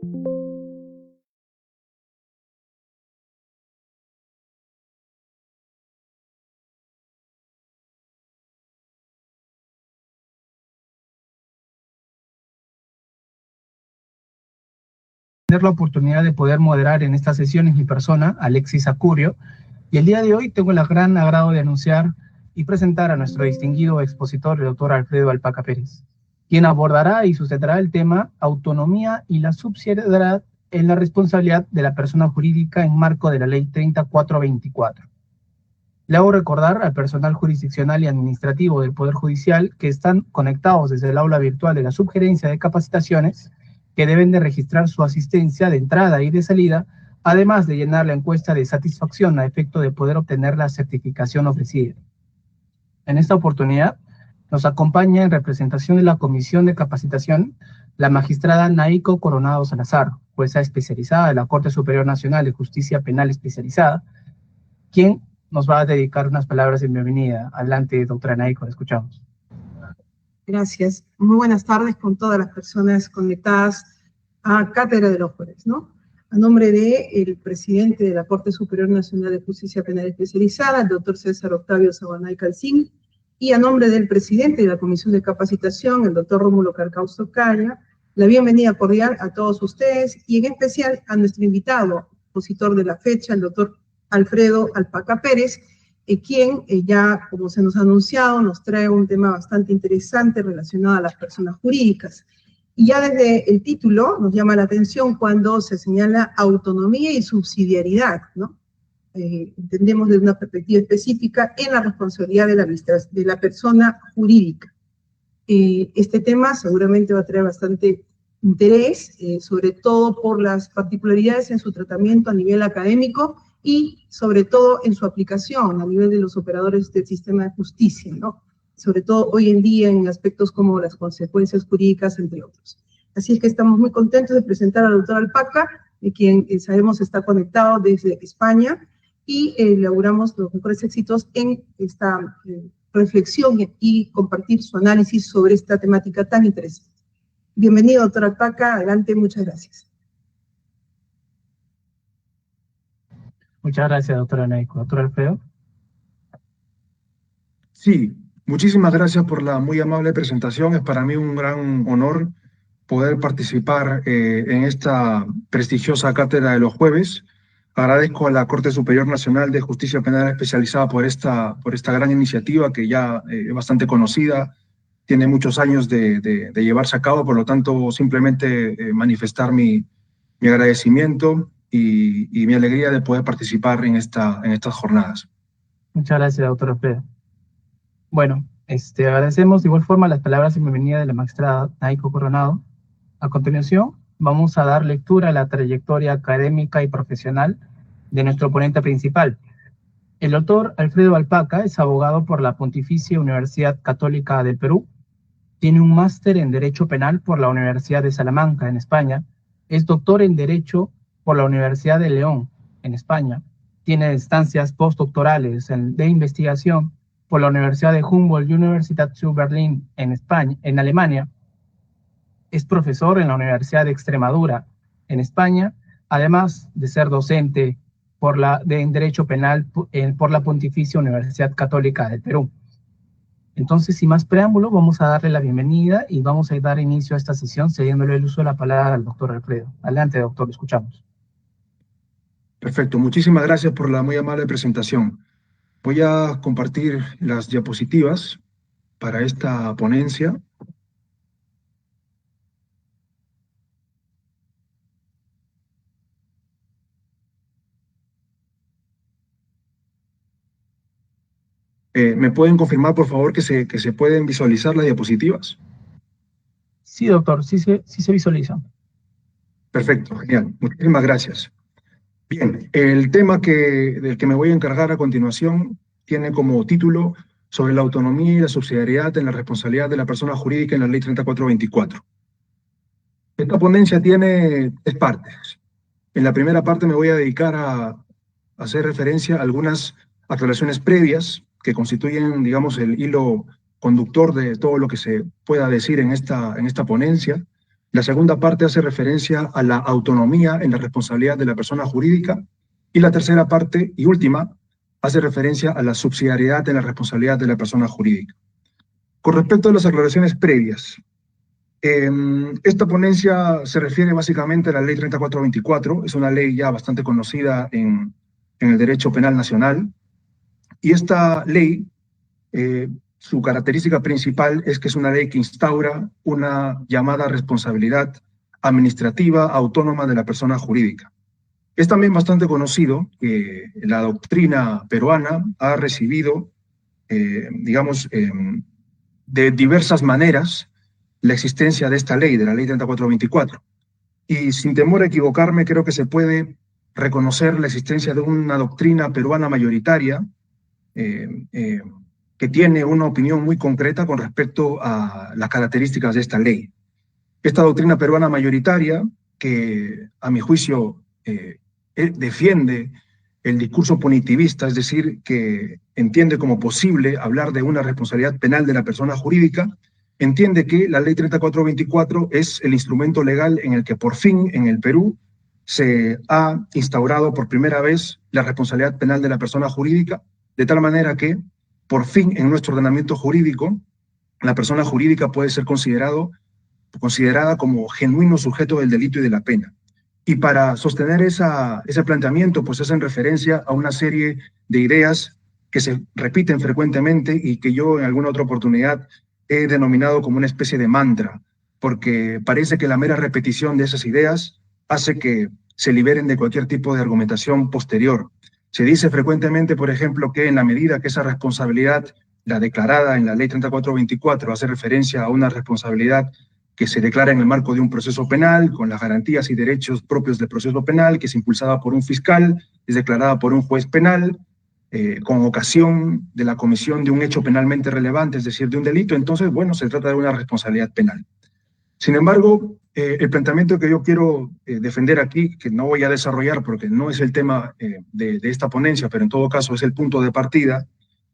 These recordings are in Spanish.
Tener la oportunidad de poder moderar en estas sesiones mi persona, Alexis Acurio, y el día de hoy tengo el gran agrado de anunciar y presentar a nuestro distinguido expositor, el doctor Alfredo Alpaca Pérez, quien abordará y sustentara el tema autonomía y la subsidiariedad en la responsabilidad de la persona jurídica en marco de la Ley 30424. Le hago recordar al personal jurisdiccional y administrativo del Poder Judicial que están conectados desde el aula virtual de la Subgerencia de Capacitaciones, que deben de registrar su asistencia de entrada y de salida, además de llenar la encuesta de satisfacción a efecto de poder obtener la certificación ofrecida. En esta oportunidad nos acompaña en representación de la Comisión de Capacitación la magistrada Naiko Coronado Salazar, jueza especializada de la Corte Superior Nacional de Justicia Penal Especializada, quien nos va a dedicar unas palabras de bienvenida. Adelante, doctora Naiko, la escuchamos. Gracias. Muy buenas tardes con todas las personas conectadas a Cátedra de los Jueves, ¿no? A nombre del presidente de la Corte Superior Nacional de Justicia Penal Especializada, el doctor César Octavio Sabanay Calcín, y a nombre del presidente de la Comisión de Capacitación, el doctor Rómulo Carcausto Calla, la bienvenida cordial a todos ustedes y en especial a nuestro invitado, expositor de la fecha, el doctor Alfredo Alpaca Pérez, quien ya, como se nos ha anunciado, nos trae un tema bastante interesante relacionado a las personas jurídicas. Y ya desde el título nos llama la atención cuando se señala autonomía y subsidiariedad, ¿no? Entendemos desde una perspectiva específica en la responsabilidad de la persona jurídica. Este tema seguramente va a traer bastante interés, sobre todo por las particularidades en su tratamiento a nivel académico y sobre todo en su aplicación a nivel de los operadores del sistema de justicia, ¿no? Sobre todo hoy en día en aspectos como las consecuencias jurídicas, entre otros. Así es que estamos muy contentos de presentar al doctor Alpaca, quien sabemos está conectado desde España, y le auguramos los mejores éxitos en esta reflexión y compartir su análisis sobre esta temática tan interesante. Bienvenido, doctor Alpaca, adelante, muchas gracias. Muchas gracias, doctora Naiko. Doctor Alfredo. Sí, muchísimas gracias por la muy amable presentación. Es para mí un gran honor poder participar en esta prestigiosa cátedra de los jueves. Agradezco a la Corte Superior Nacional de Justicia Penal Especializada por esta gran iniciativa que ya es bastante conocida, tiene muchos años de llevarse a cabo, por lo tanto simplemente manifestar mi agradecimiento y mi alegría de poder participar en estas jornadas. Muchas gracias, doctor Alfredo. Bueno, agradecemos de igual forma las palabras de bienvenida de la magistrada Naiko Coronado. A continuación, vamos a dar lectura a la trayectoria académica y profesional de nuestro ponente principal. El doctor Alfredo Alpaca es abogado por la Pontificia Universidad Católica del Perú, tiene un máster en Derecho Penal por la Universidad de Salamanca, en España, es doctor en Derecho por la Universidad de León, en España, tiene estancias postdoctorales de investigación por la Universidad de Humboldt Universität zu Berlin, en España, en Alemania, es profesor en la Universidad de Extremadura, en España, además de ser docente en Derecho Penal por la Pontificia Universidad Católica del Perú. Entonces, sin más preámbulo, vamos a darle la bienvenida y vamos a dar inicio a esta sesión cediéndole el uso de la palabra al doctor Alfredo. Adelante, doctor, lo escuchamos. Perfecto, muchísimas gracias por la muy amable presentación. Voy a compartir las diapositivas para esta ponencia. ¿Me pueden confirmar, por favor, que se pueden visualizar las diapositivas? Sí, doctor, sí se visualiza. Perfecto, genial. Muchísimas gracias. Bien, el tema del que me voy a encargar a continuación tiene como título sobre la autonomía y la subsidiariedad en la responsabilidad de la persona jurídica en la Ley 3424. Esta ponencia tiene 3 partes. En la primera parte me voy a dedicar a hacer referencia a algunas aclaraciones previas que constituyen, digamos, el hilo conductor de todo lo que se pueda decir en esta ponencia. La segunda parte hace referencia a la autonomía en la responsabilidad de la persona jurídica. Y la tercera parte y última hace referencia a la subsidiariedad en la responsabilidad de la persona jurídica. Con respecto a las aclaraciones previas, esta ponencia se refiere básicamente a la Ley 3424, es una ley ya bastante conocida en el derecho penal nacional, y esta ley, su característica principal es que es una ley que instaura una llamada responsabilidad administrativa autónoma de la persona jurídica. Es también bastante conocido que la doctrina peruana ha recibido, de diversas maneras la existencia de esta ley, de la Ley 3424. Y sin temor a equivocarme, creo que se puede reconocer la existencia de una doctrina peruana mayoritaria que tiene una opinión muy concreta con respecto a las características de esta ley. Esta doctrina peruana mayoritaria, que a mi juicio defiende el discurso punitivista, es decir, que entiende como posible hablar de una responsabilidad penal de la persona jurídica, entiende que la Ley 3424 es el instrumento legal en el que por fin en el Perú se ha instaurado por primera vez la responsabilidad penal de la persona jurídica, de tal manera que por fin en nuestro ordenamiento jurídico la persona jurídica puede ser considerada como genuino sujeto del delito y de la pena. Y para sostener ese planteamiento, pues hacen referencia a una serie de ideas que se repiten frecuentemente y que yo en alguna otra oportunidad he denominado como una especie de mantra, porque parece que la mera repetición de esas ideas hace que se liberen de cualquier tipo de argumentación posterior. Se dice frecuentemente, por ejemplo, que en la medida que esa responsabilidad, la declarada en la Ley 3424, hace referencia a una responsabilidad que se declara en el marco de un proceso penal, con las garantías y derechos propios del proceso penal, que es impulsada por un fiscal, es declarada por un juez penal, con ocasión de la comisión de un hecho penalmente relevante, es decir, de un delito, entonces, bueno, se trata de una responsabilidad penal. Sin embargo, el planteamiento que yo quiero defender aquí, que no voy a desarrollar porque no es el tema de esta ponencia, pero en todo caso es el punto de partida,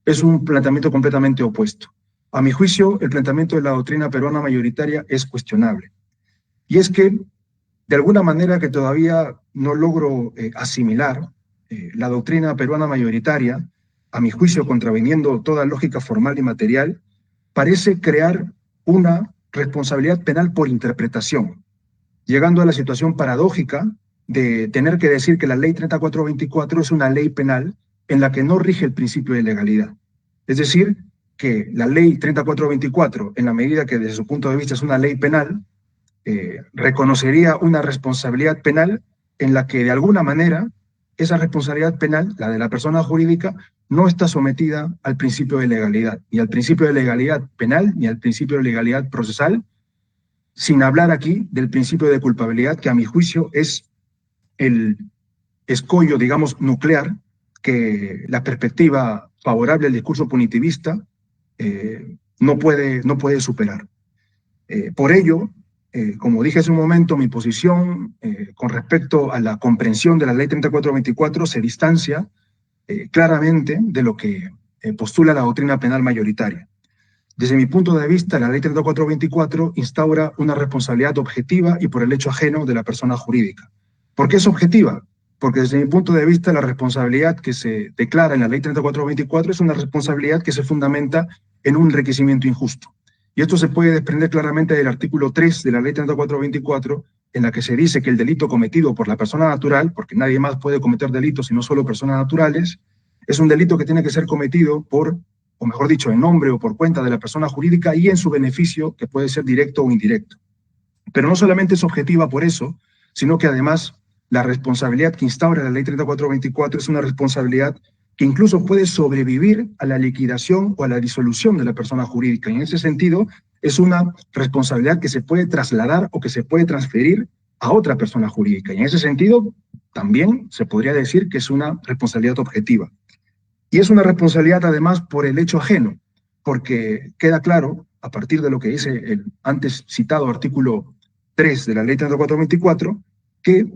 es un planteamiento completamente opuesto. A mi juicio, el planteamiento de la doctrina peruana mayoritaria es cuestionable. Y es que, de alguna manera que todavía no logro asimilar, la doctrina peruana mayoritaria, a mi juicio contraviniendo toda lógica formal y material, parece crear una responsabilidad penal por interpretación, llegando a la situación paradójica de tener que decir que la Ley 3424 es una ley penal en la que no rige el principio de legalidad. Es decir, que la Ley 3424, en la medida que desde su punto de vista es una ley penal, reconocería una responsabilidad penal en la que de alguna manera esa responsabilidad penal, la de la persona jurídica, no está sometida al principio de legalidad, ni al principio de legalidad penal, ni al principio de legalidad procesal, sin hablar aquí del principio de culpabilidad, que a mi juicio es el escollo, digamos, nuclear, que la perspectiva favorable al discurso punitivista no puede superar. Por ello, como dije hace un momento, mi posición con respecto a la comprensión de la Ley 3424 se distancia claramente de lo que postula la doctrina penal mayoritaria. Desde mi punto de vista, la Ley 3424 instaura una responsabilidad objetiva y por el hecho ajeno de la persona jurídica. ¿Por qué es objetiva? Porque desde mi punto de vista, la responsabilidad que se declara en la Ley 3424 es una responsabilidad que se fundamenta en un enriquecimiento injusto. Y esto se puede desprender claramente del artículo 3 de la Ley 3424, en la que se dice que el delito cometido por la persona natural, porque nadie más puede cometer delitos sino solo personas naturales, es un delito que tiene que ser cometido por, o mejor dicho, en nombre o por cuenta de la persona jurídica y en su beneficio, que puede ser directo o indirecto. Pero no solamente es objetiva por eso, sino que además la responsabilidad que instaura la Ley 3424 es una responsabilidad que incluso puede sobrevivir a la liquidación o a la disolución de la persona jurídica. Y en ese sentido, es una responsabilidad que se puede trasladar o que se puede transferir a otra persona jurídica. Y en ese sentido, también se podría decir que es una responsabilidad objetiva. Y es una responsabilidad además por el hecho ajeno, porque queda claro, a partir de lo que dice el antes citado artículo 3 de la Ley 3424, que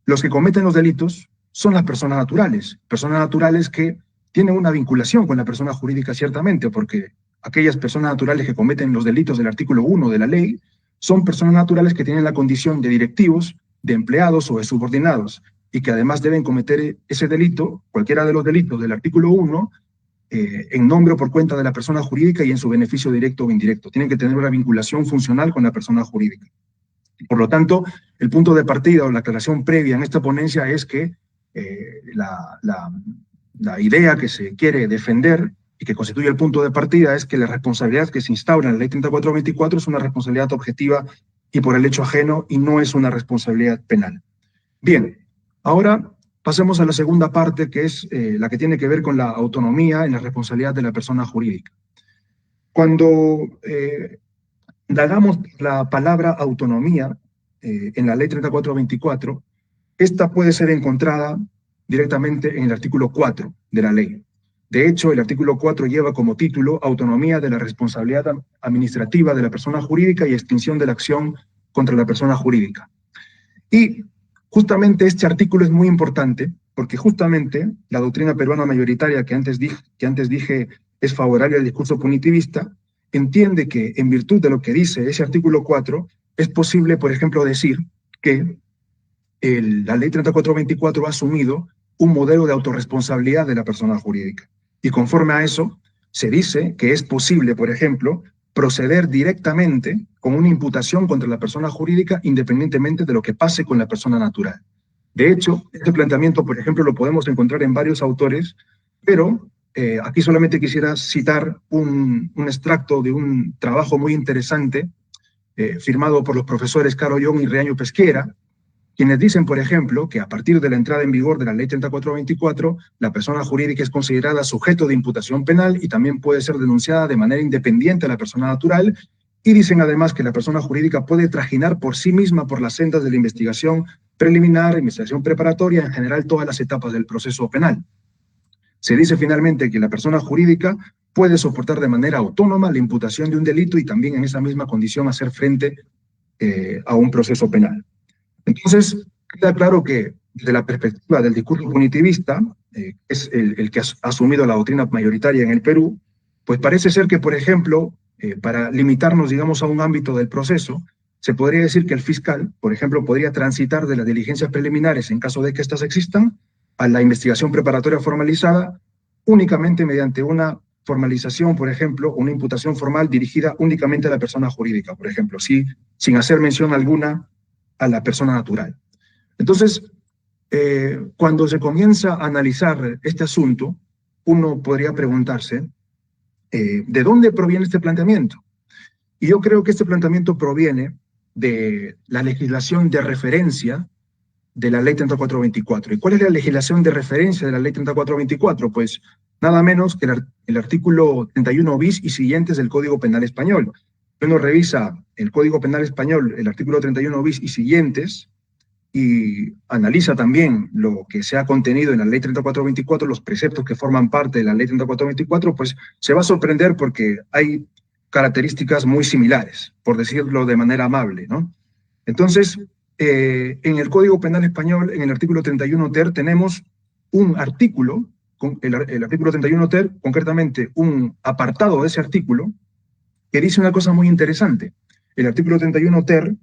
los que cometen los delitos son las personas naturales que tienen una vinculación con la persona jurídica ciertamente, porque aquellas personas naturales que cometen los delitos del artículo 1 de la ley son personas naturales que tienen la condición de directivos, de empleados o de subordinados, y que además deben cometer ese delito, cualquiera de los delitos del artículo 1, en nombre o por cuenta de la persona jurídica y en su beneficio directo o indirecto. Tienen que tener una vinculación funcional con la persona jurídica. Por lo tanto, el punto de partida o la aclaración previa en esta ponencia es que la idea que se quiere defender y que constituye el punto de partida es que la responsabilidad que se instaura en la Ley 3424 es una responsabilidad objetiva y por el hecho ajeno y no es una responsabilidad penal. Bien, ahora pasemos a la segunda parte, que es la que tiene que ver con la autonomía en la responsabilidad de la persona jurídica. Cuando indagamos la palabra autonomía en la Ley 3424, esta puede ser encontrada directamente en el artículo 4 de la ley. De hecho, el artículo 4 lleva como título Autonomía de la responsabilidad administrativa de la persona jurídica y extinción de la acción contra la persona jurídica. Y justamente este artículo es muy importante porque justamente la doctrina peruana mayoritaria que antes dije es favorable al discurso punitivista, entiende que en virtud de lo que dice ese artículo 4, es posible, por ejemplo, decir que la Ley 3424 ha asumido un modelo de autorresponsabilidad de la persona jurídica. Y conforme a eso, se dice que es posible, por ejemplo, proceder directamente con una imputación contra la persona jurídica independientemente de lo que pase con la persona natural. De hecho, este planteamiento, por ejemplo, lo podemos encontrar en varios autores, pero aquí solamente quisiera citar un extracto de un trabajo muy interesante firmado por los profesores Caro Young y Reaño Pesquera, quienes dicen, por ejemplo, que a partir de la entrada en vigor de la Ley 3424, la persona jurídica es considerada sujeto de imputación penal y también puede ser denunciada de manera independiente a la persona natural, y dicen además que la persona jurídica puede trajinar por sí misma por las sendas de la investigación preliminar, investigación preparatoria, en general todas las etapas del proceso penal. Se dice finalmente que la persona jurídica puede soportar de manera autónoma la imputación de un delito y también en esa misma condición hacer frente a un proceso penal. Entonces, queda claro que desde la perspectiva del discurso punitivista, es el que ha asumido la doctrina mayoritaria en el Perú, pues parece ser que, por ejemplo, para limitarnos, digamos, a un ámbito del proceso, se podría decir que el fiscal, por ejemplo, podría transitar de las diligencias preliminares, en caso de que éstas existan, a la investigación preparatoria formalizada, únicamente mediante una formalización, por ejemplo, una imputación formal dirigida únicamente a la persona jurídica, por ejemplo, sin hacer mención alguna a la persona natural. Entonces, cuando se comienza a analizar este asunto, uno podría preguntarse, ¿de dónde proviene este planteamiento? Y yo creo que este planteamiento proviene de la legislación de referencia de la Ley 3424. ¿Y cuál es la legislación de referencia de la Ley 3424? Pues nada menos que el artículo 31 bis y siguientes del Código Penal Español. Uno revisa el Código Penal Español, el artículo 31 bis y siguientes, y analiza también lo que se ha contenido en la Ley 3424, los preceptos que forman parte de la Ley 3424, pues se va a sorprender porque hay características muy similares, por decirlo de manera amable, ¿no? Entonces, en el Código Penal Español, en el artículo 31 ter, tenemos un artículo, el artículo 31 ter, concretamente un apartado de ese artículo, que dice una cosa muy interesante. El artículo 31 ter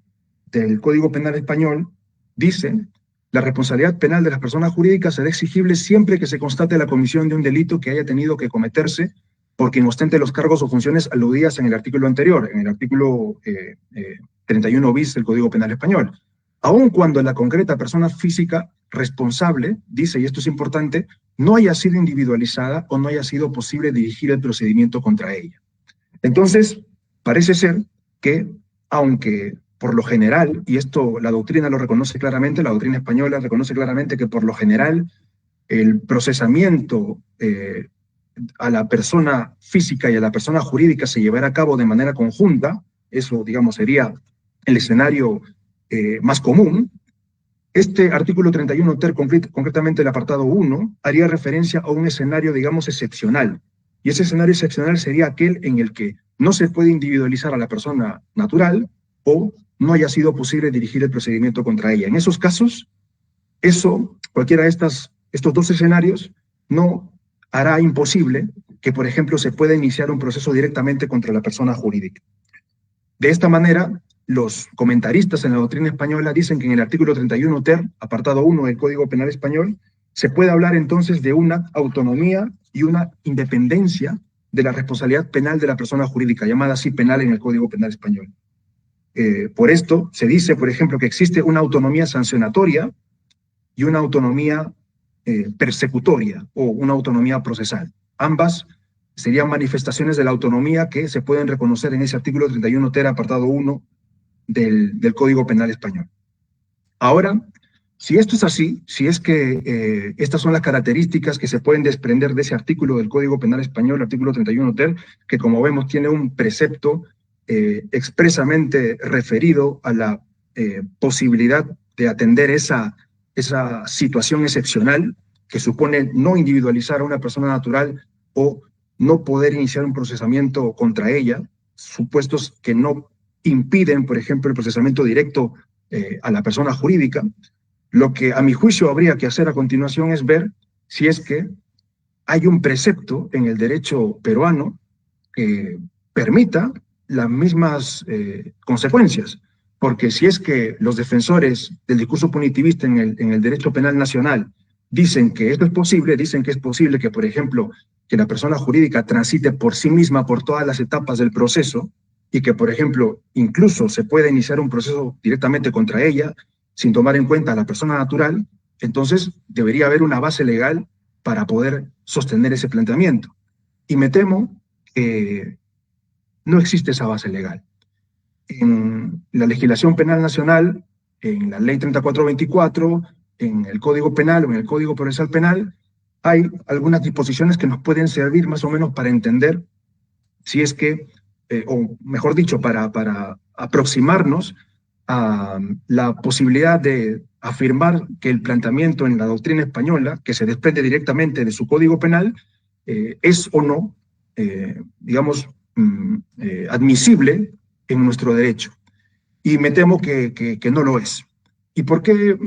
del Código Penal Español dice: la responsabilidad penal de las personas jurídicas será exigible siempre que se constate la comisión de un delito que haya tenido que cometerse por quien ostente los cargos o funciones aludidas en el artículo anterior, en el artículo 31 bis del Código Penal Español. Aun cuando la concreta persona física responsable, dice, y esto es importante, no haya sido individualizada o no haya sido posible dirigir el procedimiento contra ella. Entonces, parece ser que, aunque por lo general, y esto la doctrina lo reconoce claramente, la doctrina española reconoce claramente que por lo general el procesamiento a la persona física y a la persona jurídica se llevará a cabo de manera conjunta, eso, digamos, sería el escenario más común. Este artículo 31 ter, concretamente el apartado 1, haría referencia a un escenario, digamos, excepcional. Y ese escenario excepcional sería aquel en el que no se puede individualizar a la persona natural o no haya sido posible dirigir el procedimiento contra ella. En esos casos, cualquiera de estos dos escenarios no hará imposible que, por ejemplo, se pueda iniciar un proceso directamente contra la persona jurídica. De esta manera, los comentaristas en la doctrina española dicen que en el artículo 31 ter, apartado 1 del Código Penal Español, se puede hablar entonces de una autonomía y una independencia de la responsabilidad penal de la persona jurídica, llamada así penal en el Código Penal Español. Por esto se dice, por ejemplo, que existe una autonomía sancionatoria y una autonomía persecutoria o una autonomía procesal. Ambas serían manifestaciones de la autonomía que se pueden reconocer en ese artículo 31 ter, apartado 1 del Código Penal Español. Ahora, si esto es así, si es que estas son las características que se pueden desprender de ese artículo del Código Penal Español, el artículo 31 ter, que como vemos tiene un precepto expresamente referido a la posibilidad de atender esa situación excepcional que supone no individualizar a una persona natural o no poder iniciar un procesamiento contra ella, supuestos que no impiden, por ejemplo, el procesamiento directo a la persona jurídica. Lo que a mi juicio habría que hacer a continuación es ver si es que hay un precepto en el derecho peruano que permita las mismas consecuencias, porque si es que los defensores del discurso punitivista en el derecho penal nacional dicen que esto es posible, dicen que es posible que, por ejemplo, que la persona jurídica transite por sí misma por todas las etapas del proceso y que, por ejemplo, incluso se puede iniciar un proceso directamente contra ella sin tomar en cuenta a la persona natural, entonces debería haber una base legal para poder sostener ese planteamiento. Y me temo que no existe esa base legal. En la legislación penal nacional, en la ley 3424, en el Código Penal o en el Código Procesal Penal, hay algunas disposiciones que nos pueden servir más o menos para entender si es que, o mejor dicho, para aproximarnos a la posibilidad de afirmar que el planteamiento en la doctrina española, que se desprende directamente de su Código Penal, es o no, digamos, admisible en nuestro derecho. Y me temo que no lo es. ¿Y por qué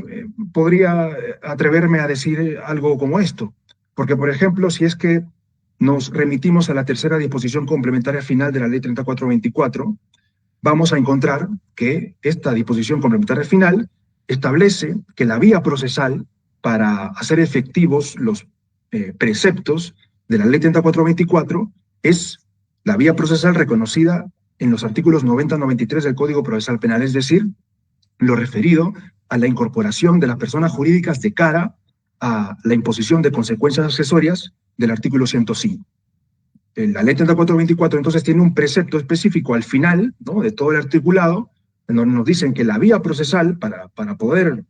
podría atreverme a decir algo como esto? Porque, por ejemplo, si es que nos remitimos a la tercera disposición complementaria final de la ley 3424, vamos a encontrar que esta disposición complementaria final establece que la vía procesal para hacer efectivos los preceptos de la ley 3424 es la vía procesal reconocida en los artículos 90 y 93 del Código Procesal Penal, es decir, lo referido a la incorporación de las personas jurídicas de cara a la imposición de consecuencias accesorias del artículo 105. La ley 3424 entonces tiene un precepto específico al final, ¿no?, de todo el articulado, en donde nos dicen que la vía procesal para poder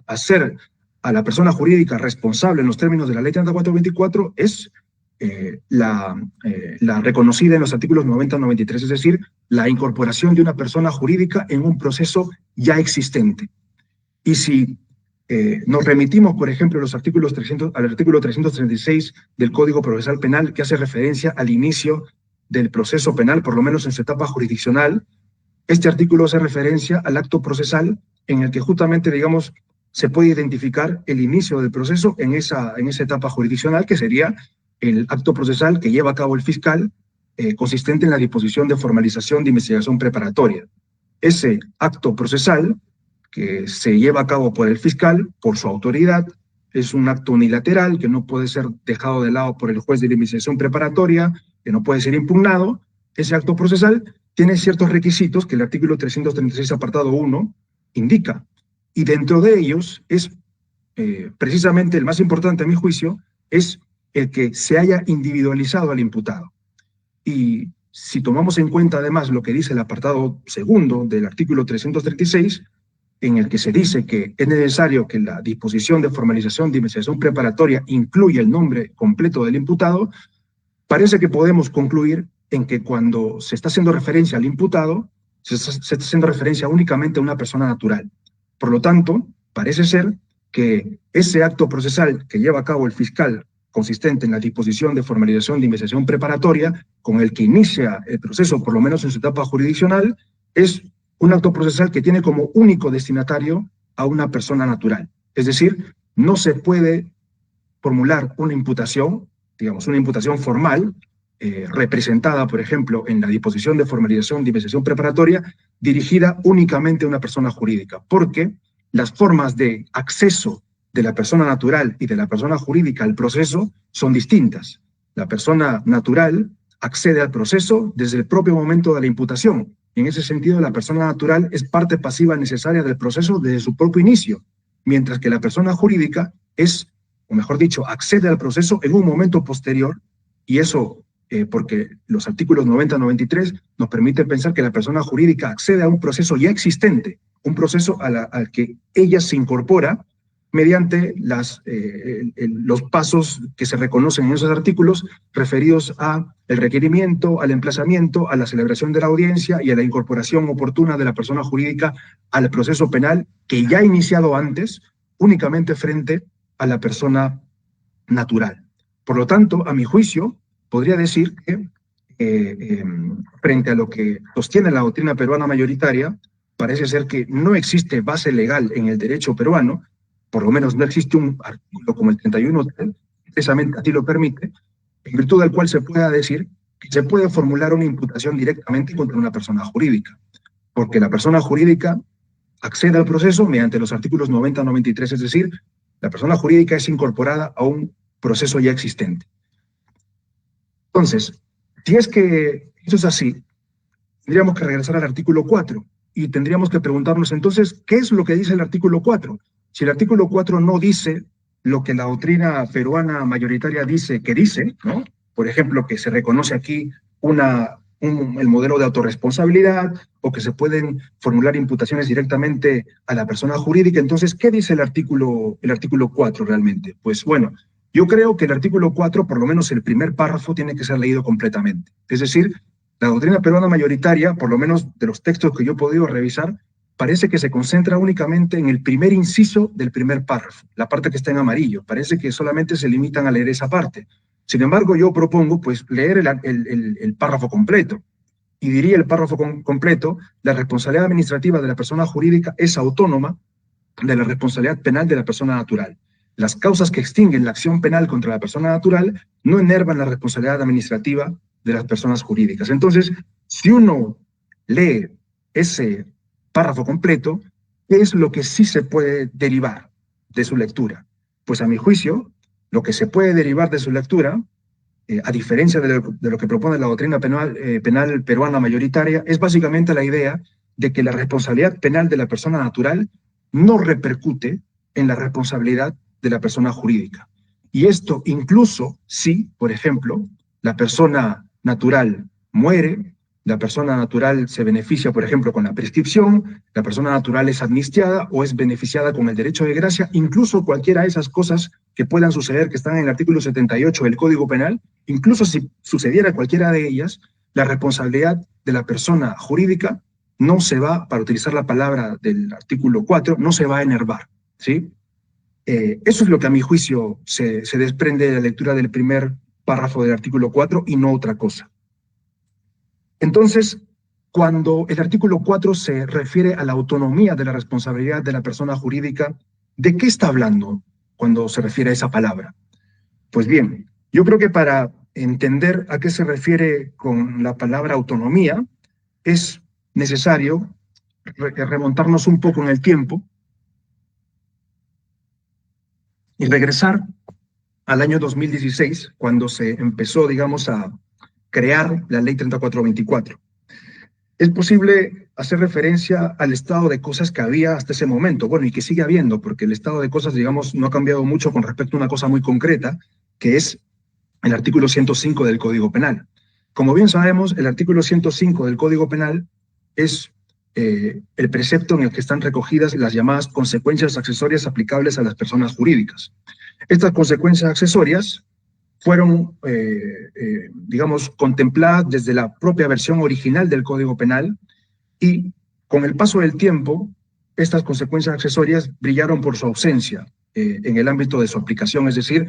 hacer a la persona jurídica responsable en los términos de la ley 3424 es la reconocida en los artículos 90 y 93, es decir, la incorporación de una persona jurídica en un proceso ya existente. Y si nos remitimos, por ejemplo, al artículo 336 del Código Procesal Penal, que hace referencia al inicio del proceso penal, por lo menos en su etapa jurisdiccional, este artículo hace referencia al acto procesal en el que justamente, digamos, se puede identificar el inicio del proceso en esa etapa jurisdiccional, que sería el acto procesal que lleva a cabo el fiscal, consistente en la disposición de formalización de investigación preparatoria. Ese acto procesal que se lleva a cabo por el fiscal, por su autoridad, es un acto unilateral que no puede ser dejado de lado por el juez de la investigación preparatoria, que no puede ser impugnado. Ese acto procesal tiene ciertos requisitos que el artículo 336, apartado 1, indica. Y dentro de ellos es, precisamente el más importante a mi juicio, es el que se haya individualizado al imputado. Y si tomamos en cuenta además lo que dice el apartado segundo del artículo 336, en el que se dice que es necesario que la disposición de formalización de investigación preparatoria incluya el nombre completo del imputado, parece que podemos concluir en que cuando se está haciendo referencia al imputado, se está haciendo referencia únicamente a una persona natural. Por lo tanto, parece ser que ese acto procesal que lleva a cabo el fiscal, consistente en la disposición de formalización de investigación preparatoria, con el que inicia el proceso, por lo menos en su etapa jurisdiccional, es un acto procesal que tiene como único destinatario a una persona natural. Es decir, no se puede formular una imputación, digamos, una imputación formal, representada, por ejemplo, en la disposición de formalización de investigación preparatoria, dirigida únicamente a una persona jurídica, porque las formas de acceso de la persona natural y de la persona jurídica al proceso son distintas. La persona natural accede al proceso desde el propio momento de la imputación. En ese sentido, la persona natural es parte pasiva necesaria del proceso desde su propio inicio, mientras que la persona jurídica es, o mejor dicho, accede al proceso en un momento posterior, y eso porque los artículos 90-93 nos permiten pensar que la persona jurídica accede a un proceso ya existente, un proceso al que ella se incorpora mediante los pasos que se reconocen en esos artículos referidos al requerimiento, al emplazamiento, a la celebración de la audiencia y a la incorporación oportuna de la persona jurídica al proceso penal que ya ha iniciado antes, únicamente frente a la persona natural. Por lo tanto, a mi juicio, podría decir que frente a lo que sostiene la doctrina peruana mayoritaria, parece ser que no existe base legal en el derecho peruano, por lo menos no existe un artículo como el 31, precisamente así lo permite, en virtud del cual se pueda decir que se puede formular una imputación directamente contra una persona jurídica, porque la persona jurídica accede al proceso mediante los artículos 90-93, es decir, la persona jurídica es incorporada a un proceso ya existente. Entonces, si es que eso es así, tendríamos que regresar al artículo 4 y tendríamos que preguntarnos entonces, ¿qué es lo que dice el artículo 4? Si el artículo 4 no dice lo que la doctrina peruana mayoritaria dice que dice, ¿no? Por ejemplo, que se reconoce aquí el modelo de autorresponsabilidad o que se pueden formular imputaciones directamente a la persona jurídica, entonces, ¿qué dice el artículo 4 realmente? Pues bueno, yo creo que el artículo 4, por lo menos el primer párrafo, tiene que ser leído completamente. Es decir, la doctrina peruana mayoritaria, por lo menos de los textos que yo he podido revisar, parece que se concentra únicamente en el primer inciso del primer párrafo, la parte que está en amarillo. Parece que solamente se limitan a leer esa parte. Sin embargo, yo propongo pues leer el párrafo completo. Y diría el párrafo completo: la responsabilidad administrativa de la persona jurídica es autónoma de la responsabilidad penal de la persona natural. Las causas que extinguen la acción penal contra la persona natural no enervan la responsabilidad administrativa de las personas jurídicas. Entonces, si uno lee ese párrafo completo, ¿qué es lo que sí se puede derivar de su lectura? Pues a mi juicio, lo que se puede derivar de su lectura, a diferencia de lo que propone la doctrina penal peruana mayoritaria, es básicamente la idea de que la responsabilidad penal de la persona natural no repercute en la responsabilidad de la persona jurídica. Y esto incluso si, por ejemplo, la persona natural muere, la persona natural se beneficia, por ejemplo, con la prescripción, la persona natural es amnistiada o es beneficiada con el derecho de gracia, incluso cualquiera de esas cosas que puedan suceder, que están en el artículo 78 del Código Penal, incluso si sucediera cualquiera de ellas, la responsabilidad de la persona jurídica no se va, para utilizar la palabra del artículo 4, no se va a enervar, ¿sí? Eso es lo que a mi juicio se desprende de la lectura del primer párrafo del artículo 4 y no otra cosa. Entonces, cuando el artículo 4 se refiere a la autonomía de la responsabilidad de la persona jurídica, ¿de qué está hablando cuando se refiere a esa palabra? Pues bien, yo creo que para entender a qué se refiere con la palabra autonomía, es necesario remontarnos un poco en el tiempo y regresar al año 2016, cuando se empezó, digamos, a crear la Ley 3424. Es posible hacer referencia al estado de cosas que había hasta ese momento, bueno, y que sigue habiendo, porque el estado de cosas, digamos, no ha cambiado mucho con respecto a una cosa muy concreta, que es el artículo 105 del Código Penal. Como bien sabemos, el artículo 105 del Código Penal es el precepto en el que están recogidas las llamadas consecuencias accesorias aplicables a las personas jurídicas. Estas consecuencias accesorias fueron, digamos, contempladas desde la propia versión original del Código Penal, y con el paso del tiempo, estas consecuencias accesorias brillaron por su ausencia en el ámbito de su aplicación, es decir,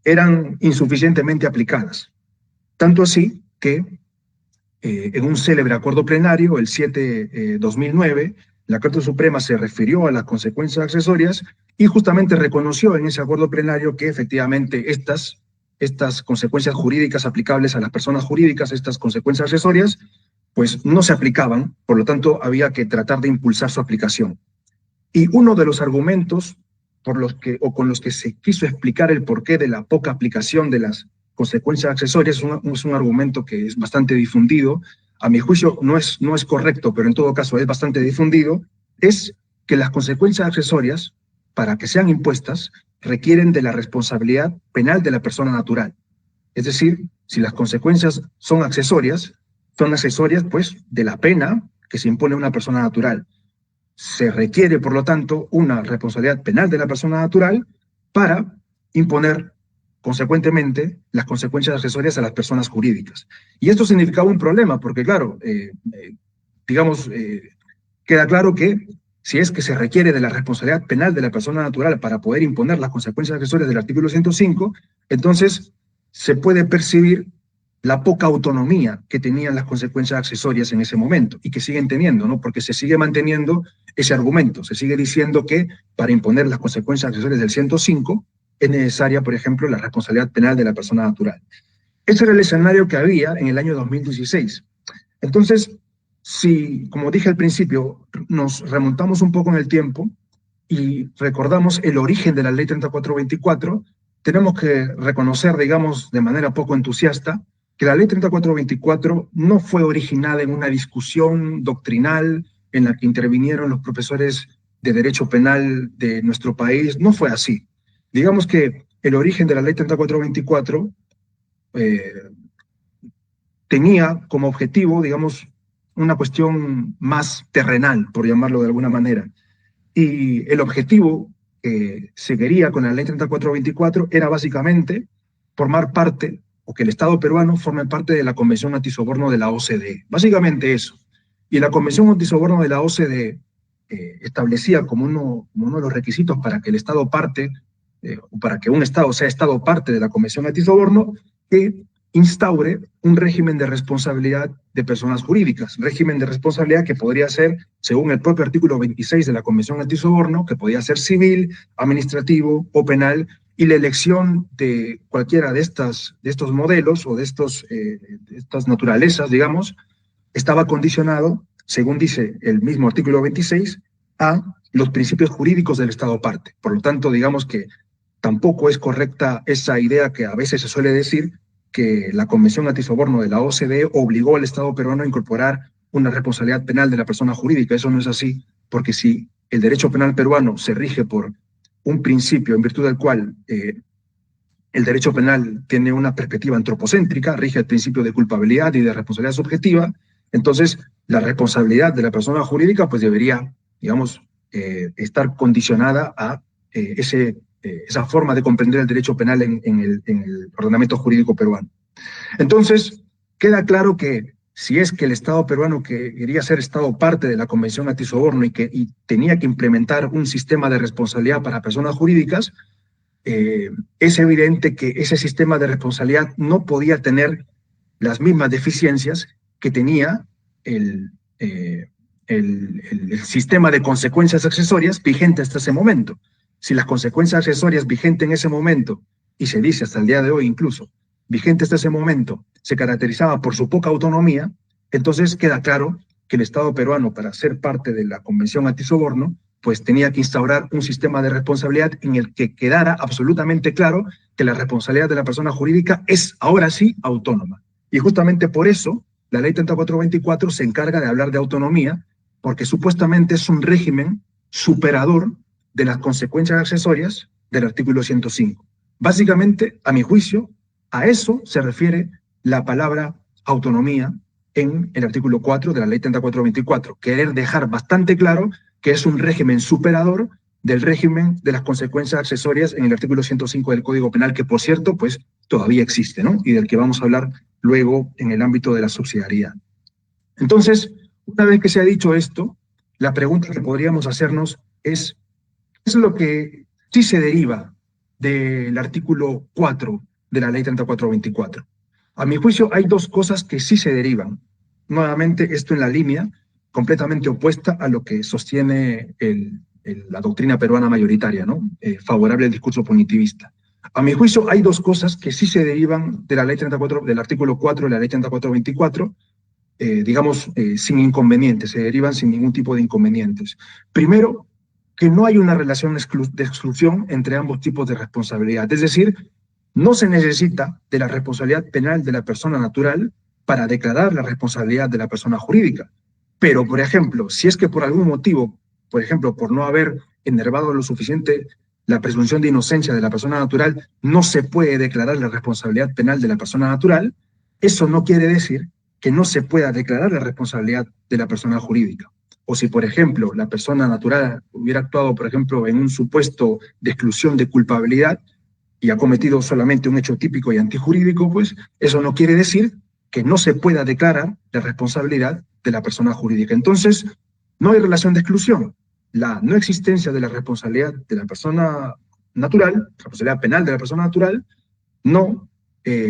eran insuficientemente aplicadas. Tanto así que en un célebre acuerdo plenario, el 7-2009, la Corte Suprema se refirió a las consecuencias accesorias y justamente reconoció en ese acuerdo plenario que efectivamente estas estas consecuencias jurídicas aplicables a las personas jurídicas, estas consecuencias accesorias, pues no se aplicaban, por lo tanto había que tratar de impulsar su aplicación. Y uno de los argumentos con los que se quiso explicar el porqué de la poca aplicación de las consecuencias accesorias es un argumento que es bastante difundido. A mi juicio no es correcto, pero en todo caso es bastante difundido, es que las consecuencias accesorias, para que sean impuestas, requieren de la responsabilidad penal de la persona natural. Es decir, si las consecuencias son accesorias pues de la pena que se impone a una persona natural. Se requiere, por lo tanto, una responsabilidad penal de la persona natural para imponer, consecuentemente, las consecuencias accesorias a las personas jurídicas. Y esto significaba un problema, porque, claro, queda claro que si es que se requiere de la responsabilidad penal de la persona natural para poder imponer las consecuencias accesorias del artículo 105, entonces se puede percibir la poca autonomía que tenían las consecuencias accesorias en ese momento y que siguen teniendo, ¿no? Porque se sigue manteniendo ese argumento, se sigue diciendo que para imponer las consecuencias accesorias del 105 es necesaria, por ejemplo, la responsabilidad penal de la persona natural. Ese era el escenario que había en el año 2016. Entonces, si, como dije al principio, nos remontamos un poco en el tiempo y recordamos el origen de la Ley 3424, tenemos que reconocer, digamos, de manera poco entusiasta, que la Ley 3424 no fue originada en una discusión doctrinal en la que intervinieron los profesores de Derecho Penal de nuestro país. No fue así. Digamos que el origen de la Ley 3424 tenía como objetivo, digamos, una cuestión más terrenal, por llamarlo de alguna manera. Y el objetivo que se quería con la Ley 3424 era básicamente formar parte, o que el Estado peruano forme parte de la Convención Antisoborno de la OCDE. Básicamente eso. Y la Convención Antisoborno de la OCDE establecía como uno de los requisitos para que el Estado parte, o para que un Estado sea Estado parte de la Convención Antisoborno, que instaure un régimen de responsabilidad de personas jurídicas, régimen de responsabilidad que podría ser, según el propio artículo 26 de la Convención Antisoborno, que podía ser civil, administrativo o penal, y la elección de cualquiera de estos modelos o de estas naturalezas, digamos, estaba condicionado, según dice el mismo artículo 26, a los principios jurídicos del Estado parte. Por lo tanto, digamos que tampoco es correcta esa idea que a veces se suele decir, que la Convención Antisoborno de la OCDE obligó al Estado peruano a incorporar una responsabilidad penal de la persona jurídica. Eso no es así, porque si el derecho penal peruano se rige por un principio en virtud del cual el derecho penal tiene una perspectiva antropocéntrica, rige el principio de culpabilidad y de responsabilidad subjetiva, entonces la responsabilidad de la persona jurídica pues debería, digamos, estar condicionada a esa forma de comprender el derecho penal en el ordenamiento jurídico peruano. Entonces, queda claro que si es que el Estado peruano quería ser Estado parte de la Convención Antisoborno y tenía que implementar un sistema de responsabilidad para personas jurídicas, es evidente que ese sistema de responsabilidad no podía tener las mismas deficiencias que tenía el sistema de consecuencias accesorias vigente hasta ese momento. Si las consecuencias accesorias vigentes en ese momento, y se dice hasta el día de hoy incluso, vigente hasta ese momento, se caracterizaba por su poca autonomía, entonces queda claro que el Estado peruano, para ser parte de la Convención Antisoborno, pues tenía que instaurar un sistema de responsabilidad en el que quedara absolutamente claro que la responsabilidad de la persona jurídica es ahora sí autónoma. Y justamente por eso la Ley 3424 se encarga de hablar de autonomía, porque supuestamente es un régimen superador de las consecuencias accesorias del artículo 105. Básicamente, a mi juicio, a eso se refiere la palabra autonomía en el artículo 4 de la Ley 3424. Querer dejar bastante claro que es un régimen superador del régimen de las consecuencias accesorias en el artículo 105 del Código Penal, que por cierto, pues todavía existe, ¿no? Y del que vamos a hablar luego en el ámbito de la subsidiariedad. Entonces, una vez que se ha dicho esto, la pregunta que podríamos hacernos es, ¿qué es lo que sí se deriva del artículo 4 de la Ley 3424? A mi juicio, hay dos cosas que sí se derivan. Nuevamente, esto en la línea completamente opuesta a lo que sostiene la doctrina peruana mayoritaria, ¿no? Favorable al discurso punitivista. A mi juicio, hay dos cosas que sí se derivan de la ley 34, del artículo 4 de la ley 3424, digamos, sin inconvenientes, se derivan sin ningún tipo de inconvenientes. Primero, que no hay una relación de exclusión entre ambos tipos de responsabilidad. Es decir, no se necesita de la responsabilidad penal de la persona natural para declarar la responsabilidad de la persona jurídica. Pero, por ejemplo, si es que por algún motivo, por ejemplo, por no haber enervado lo suficiente la presunción de inocencia de la persona natural, no se puede declarar la responsabilidad penal de la persona natural, eso no quiere decir que no se pueda declarar la responsabilidad de la persona jurídica. O si, por ejemplo, la persona natural hubiera actuado, por ejemplo, en un supuesto de exclusión de culpabilidad y ha cometido solamente un hecho típico y antijurídico, pues eso no quiere decir que no se pueda declarar la responsabilidad de la persona jurídica. Entonces, no hay relación de exclusión. La no existencia de la responsabilidad de la persona natural, responsabilidad penal de la persona natural, no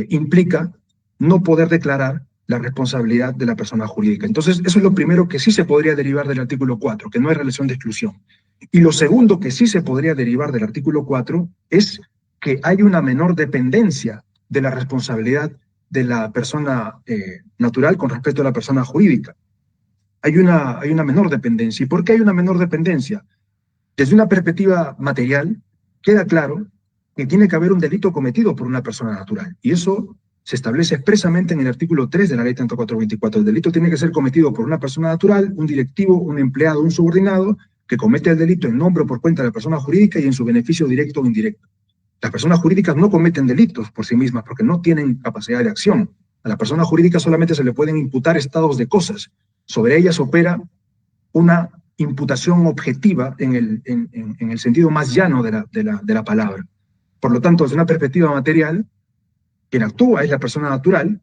implica no poder declarar la responsabilidad de la persona jurídica. Entonces, eso es lo primero que sí se podría derivar del artículo 4, que no hay relación de exclusión. Y lo segundo que sí se podría derivar del artículo 4 es que hay una menor dependencia de la responsabilidad de la persona natural con respecto a la persona jurídica. Hay una menor dependencia. ¿Y por qué hay una menor dependencia? Desde una perspectiva material, queda claro que tiene que haber un delito cometido por una persona natural. Y eso se establece expresamente en el artículo 3 de la ley 3424. El delito tiene que ser cometido por una persona natural, un directivo, un empleado, un subordinado, que comete el delito en nombre o por cuenta de la persona jurídica y en su beneficio directo o indirecto. Las personas jurídicas no cometen delitos por sí mismas porque no tienen capacidad de acción. A la persona jurídica solamente se le pueden imputar estados de cosas. Sobre ellas opera una imputación objetiva en el sentido más llano de la palabra. Por lo tanto, desde una perspectiva material, quien actúa es la persona natural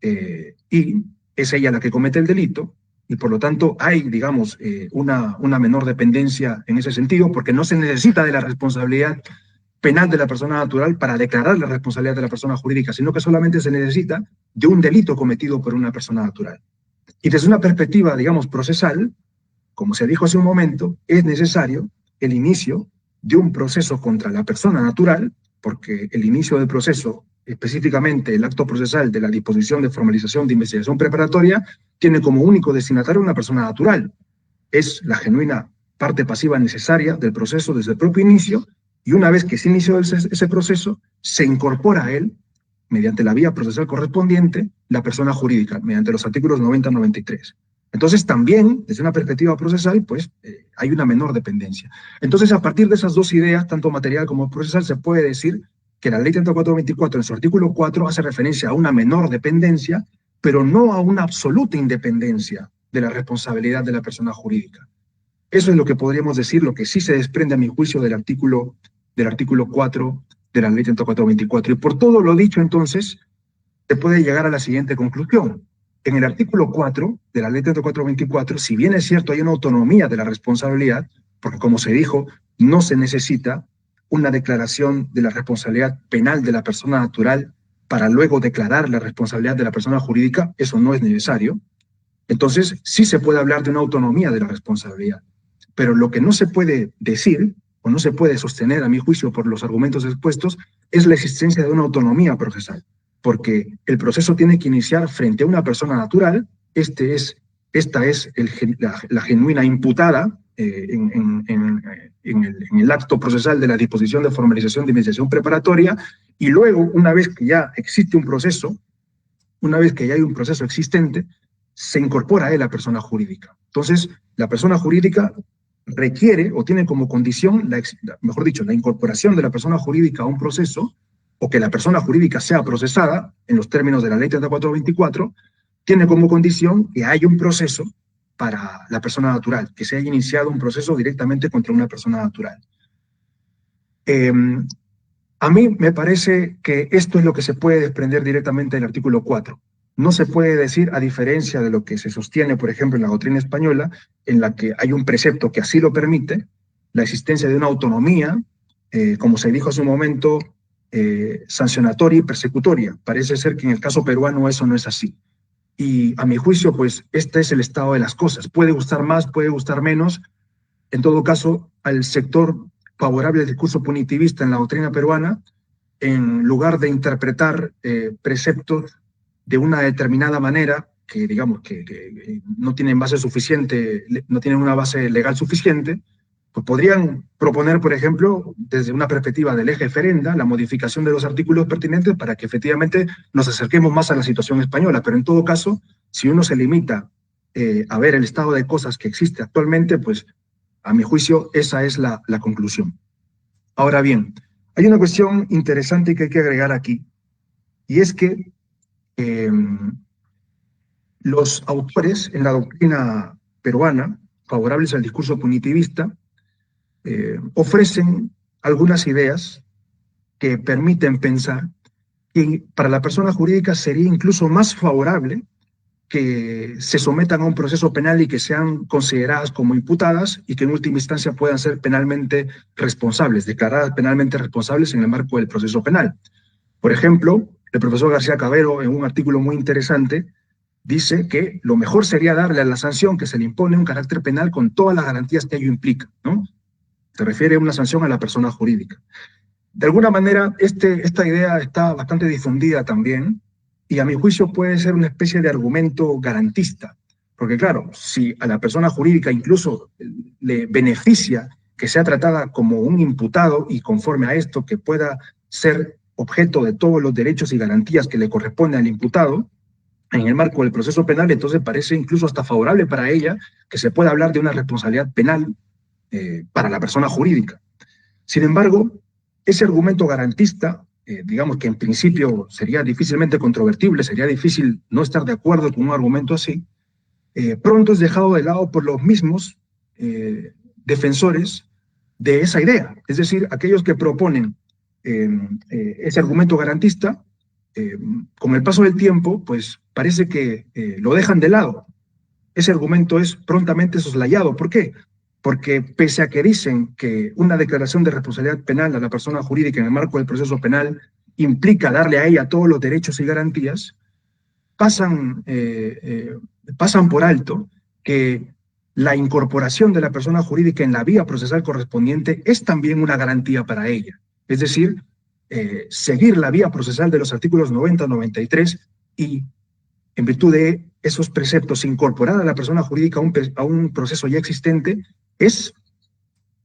y es ella la que comete el delito, y por lo tanto hay, digamos, una menor dependencia en ese sentido, porque no se necesita de la responsabilidad penal de la persona natural para declarar la responsabilidad de la persona jurídica, sino que solamente se necesita de un delito cometido por una persona natural. Y desde una perspectiva, digamos, procesal, como se dijo hace un momento, es necesario el inicio de un proceso contra la persona natural, porque el inicio del proceso, específicamente el acto procesal de la disposición de formalización de investigación preparatoria, tiene como único destinatario una persona natural. Es la genuina parte pasiva necesaria del proceso desde el propio inicio, y una vez que se inició ese proceso, se incorpora a él, mediante la vía procesal correspondiente, la persona jurídica, mediante los artículos 90 y 93. Entonces también, desde una perspectiva procesal, pues hay una menor dependencia. Entonces, a partir de esas dos ideas, tanto material como procesal, se puede decir que la ley 3424 en su artículo 4 hace referencia a una menor dependencia, pero no a una absoluta independencia de la responsabilidad de la persona jurídica. Eso es lo que podríamos decir, lo que sí se desprende a mi juicio del artículo 4 de la ley 3424. Y por todo lo dicho, entonces, se puede llegar a la siguiente conclusión. En el artículo 4 de la ley 3424, si bien es cierto hay una autonomía de la responsabilidad, porque como se dijo, no se necesita una declaración de la responsabilidad penal de la persona natural para luego declarar la responsabilidad de la persona jurídica, eso no es necesario. Entonces, sí se puede hablar de una autonomía de la responsabilidad. Pero lo que no se puede decir, o no se puede sostener, a mi juicio, por los argumentos expuestos, es la existencia de una autonomía procesal. Porque el proceso tiene que iniciar frente a una persona natural, esta es la genuina imputada en el acto procesal de la disposición de formalización de investigación preparatoria, y luego, una vez que ya existe un proceso, una vez que ya hay un proceso existente, se incorpora a él la persona jurídica. Entonces, la persona jurídica requiere o tiene como condición, mejor dicho, la incorporación de la persona jurídica a un proceso, o que la persona jurídica sea procesada, en los términos de la ley 3424, tiene como condición que haya un proceso para la persona natural, que se haya iniciado un proceso directamente contra una persona natural. A mí me parece que esto es lo que se puede desprender directamente del artículo 4. No se puede decir, a diferencia de lo que se sostiene, por ejemplo, en la doctrina española, en la que hay un precepto que así lo permite, la existencia de una autonomía, como se dijo hace un momento, sancionatoria y persecutoria. Parece ser que en el caso peruano eso no es así. Y a mi juicio, pues, este es el estado de las cosas. Puede gustar más, puede gustar menos. En todo caso, al sector favorable al discurso punitivista en la doctrina peruana, en lugar de interpretar preceptos de una determinada manera, que digamos que no tienen base suficiente, no tienen una base legal suficiente, pues podrían proponer, por ejemplo, desde una perspectiva del eje ferenda, la modificación de los artículos pertinentes para que efectivamente nos acerquemos más a la situación española. Pero en todo caso, si uno se limita a ver el estado de cosas que existe actualmente, pues a mi juicio esa es la conclusión. Ahora bien, hay una cuestión interesante que hay que agregar aquí, y es que los autores en la doctrina peruana, favorables al discurso punitivista, ofrecen algunas ideas que permiten pensar que para la persona jurídica sería incluso más favorable que se sometan a un proceso penal y que sean consideradas como imputadas y que en última instancia puedan ser penalmente responsables, declaradas penalmente responsables en el marco del proceso penal. Por ejemplo, el profesor García Cabero, en un artículo muy interesante, dice que lo mejor sería darle a la sanción que se le impone un carácter penal con todas las garantías que ello implica, ¿no? Se refiere a una sanción a la persona jurídica. De alguna manera, esta idea está bastante difundida también, y a mi juicio puede ser una especie de argumento garantista, porque claro, si a la persona jurídica incluso le beneficia que sea tratada como un imputado y conforme a esto que pueda ser objeto de todos los derechos y garantías que le corresponden al imputado, en el marco del proceso penal, entonces parece incluso hasta favorable para ella que se pueda hablar de una responsabilidad penal para la persona jurídica. Sin embargo, ese argumento garantista, digamos que en principio sería difícilmente controvertible, sería difícil no estar de acuerdo con un argumento así, pronto es dejado de lado por los mismos defensores de esa idea. Es decir, aquellos que proponen ese argumento garantista, con el paso del tiempo, pues parece que lo dejan de lado. Ese argumento es prontamente soslayado. ¿Por qué? Porque pese a que dicen que una declaración de responsabilidad penal a la persona jurídica en el marco del proceso penal implica darle a ella todos los derechos y garantías, pasan por alto que la incorporación de la persona jurídica en la vía procesal correspondiente es también una garantía para ella. Es decir, seguir la vía procesal de los artículos 90-93 y, en virtud de esos preceptos, incorporar a la persona jurídica a un proceso ya existente, es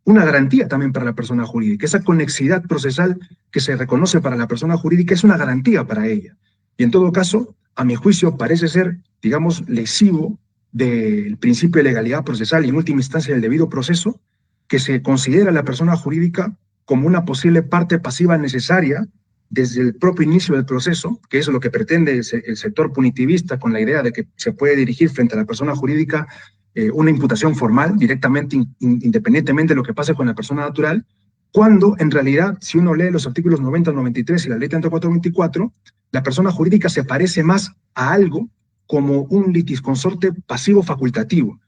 una garantía también para la persona jurídica. Esa conexidad procesal que se reconoce para la persona jurídica es una garantía para ella. Y en todo caso, a mi juicio, parece ser, digamos, lesivo del principio de legalidad procesal y en última instancia del debido proceso, que se considera a la persona jurídica como una posible parte pasiva necesaria desde el propio inicio del proceso, que es lo que pretende el sector punitivista con la idea de que se puede dirigir frente a la persona jurídica una imputación formal directamente, independientemente de lo que pase con la persona natural, cuando en realidad, si uno lee los artículos 90-93 y la ley 34-24, la persona jurídica se parece más a algo como un litisconsorte pasivo facultativo.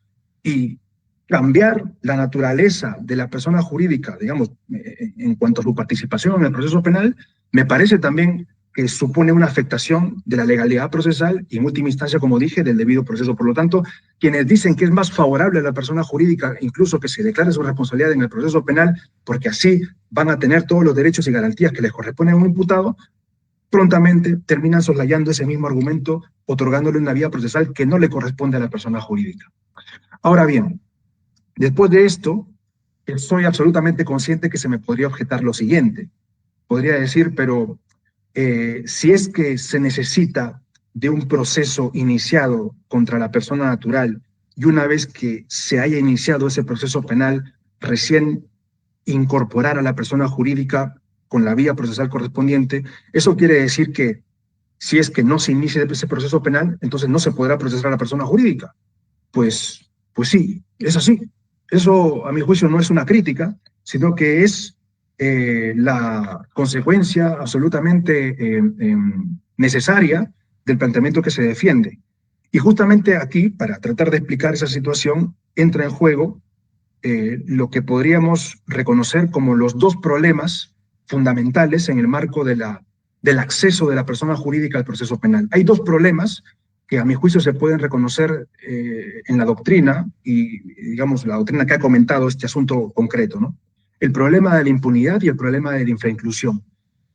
Y cambiar la naturaleza de la persona jurídica, digamos, en cuanto a su participación en el proceso penal, me parece también que supone una afectación de la legalidad procesal y en última instancia, como dije, del debido proceso. Por lo tanto, quienes dicen que es más favorable a la persona jurídica incluso que se declare su responsabilidad en el proceso penal, porque así van a tener todos los derechos y garantías que les corresponden a un imputado, prontamente terminan soslayando ese mismo argumento, otorgándole una vía procesal que no le corresponde a la persona jurídica. Ahora bien, después de esto, soy absolutamente consciente que se me podría objetar lo siguiente. Podría decir, pero si es que se necesita de un proceso iniciado contra la persona natural y una vez que se haya iniciado ese proceso penal, recién incorporar a la persona jurídica con la vía procesal correspondiente, eso quiere decir que si es que no se inicia ese proceso penal, entonces no se podrá procesar a la persona jurídica. Pues sí, es así. Eso, a mi juicio, no es una crítica, sino que es la consecuencia absolutamente necesaria del planteamiento que se defiende. Y justamente aquí, para tratar de explicar esa situación, entra en juego lo que podríamos reconocer como los dos problemas fundamentales en el marco del acceso de la persona jurídica al proceso penal. Hay dos problemas que a mi juicio se pueden reconocer en la doctrina y, digamos, la doctrina que ha comentado este asunto concreto, ¿no? El problema de la impunidad y el problema de la infrainclusión.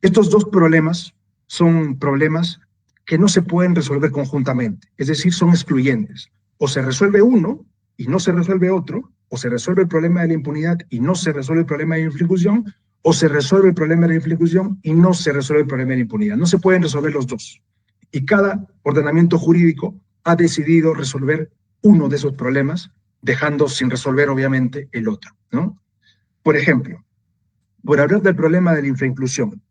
Estos dos problemas son problemas que no se pueden resolver conjuntamente, es decir, son excluyentes. O se resuelve uno y no se resuelve otro, o se resuelve el problema de la impunidad y no se resuelve el problema de la infrincusión, o se resuelve el problema de la infrincusión y no se resuelve el problema de la impunidad. No se pueden resolver los dos. Y cada ordenamiento jurídico ha decidido resolver uno de esos problemas, dejando sin resolver, obviamente, el otro, ¿no? Por ejemplo, por hablar del problema de la infrainclusión.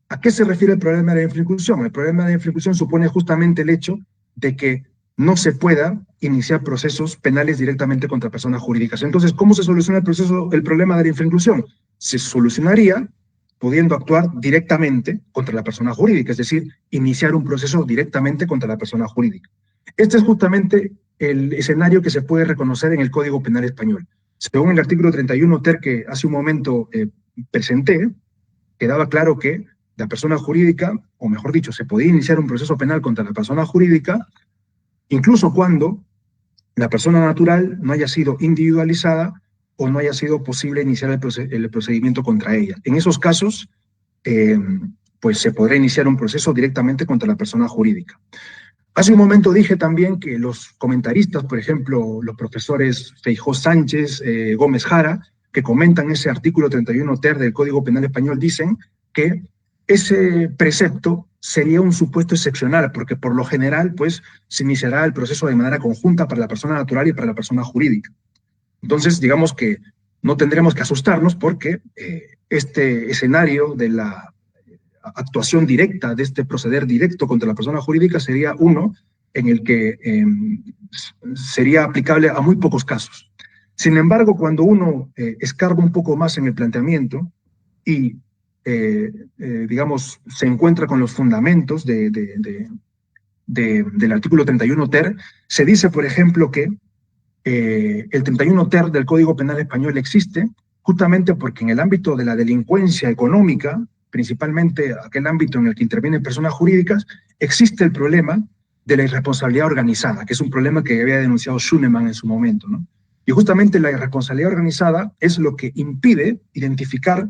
¿A qué se refiere el problema de la infrainclusión? El problema de la infrainclusión supone justamente el hecho de que no se pueda iniciar procesos penales directamente contra personas jurídicas. Entonces, ¿cómo se soluciona el problema de la infrainclusión? Se solucionaría pudiendo actuar directamente contra la persona jurídica, es decir, iniciar un proceso directamente contra la persona jurídica. Este es justamente el escenario que se puede reconocer en el Código Penal español. Según el artículo 31 ter que hace un momento presenté, quedaba claro que la persona jurídica, o mejor dicho, se podía iniciar un proceso penal contra la persona jurídica, incluso cuando la persona natural no haya sido individualizada o no haya sido posible iniciar el procedimiento contra ella. En esos casos, pues se podrá iniciar un proceso directamente contra la persona jurídica. Hace un momento dije también que los comentaristas, por ejemplo, los profesores Feijó Sánchez, Gómez Jara, que comentan ese artículo 31 ter del Código Penal español, dicen que ese precepto sería un supuesto excepcional, porque por lo general, pues, se iniciará el proceso de manera conjunta para la persona natural y para la persona jurídica. Entonces, digamos que no tendremos que asustarnos porque este escenario de la actuación directa, de este proceder directo contra la persona jurídica, sería uno en el que sería aplicable a muy pocos casos. Sin embargo, cuando uno escarba un poco más en el planteamiento y digamos, se encuentra con los fundamentos del artículo 31 ter, se dice, por ejemplo, que el 31 ter del Código Penal español existe justamente porque en el ámbito de la delincuencia económica, principalmente aquel ámbito en el que intervienen personas jurídicas, existe el problema de la irresponsabilidad organizada, que es un problema que había denunciado Schunemann en su momento, ¿no? Y justamente la irresponsabilidad organizada es lo que impide identificar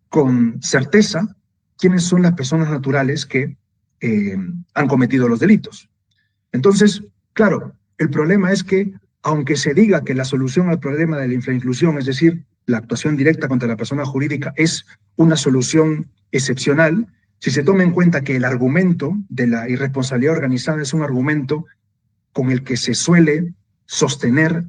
con certeza quiénes son las personas naturales que han cometido los delitos. Entonces, claro, el problema es que, aunque se diga que la solución al problema de la infrainclusión, es decir, la actuación directa contra la persona jurídica, es una solución excepcional, si se toma en cuenta que el argumento de la irresponsabilidad organizada es un argumento con el que se suele sostener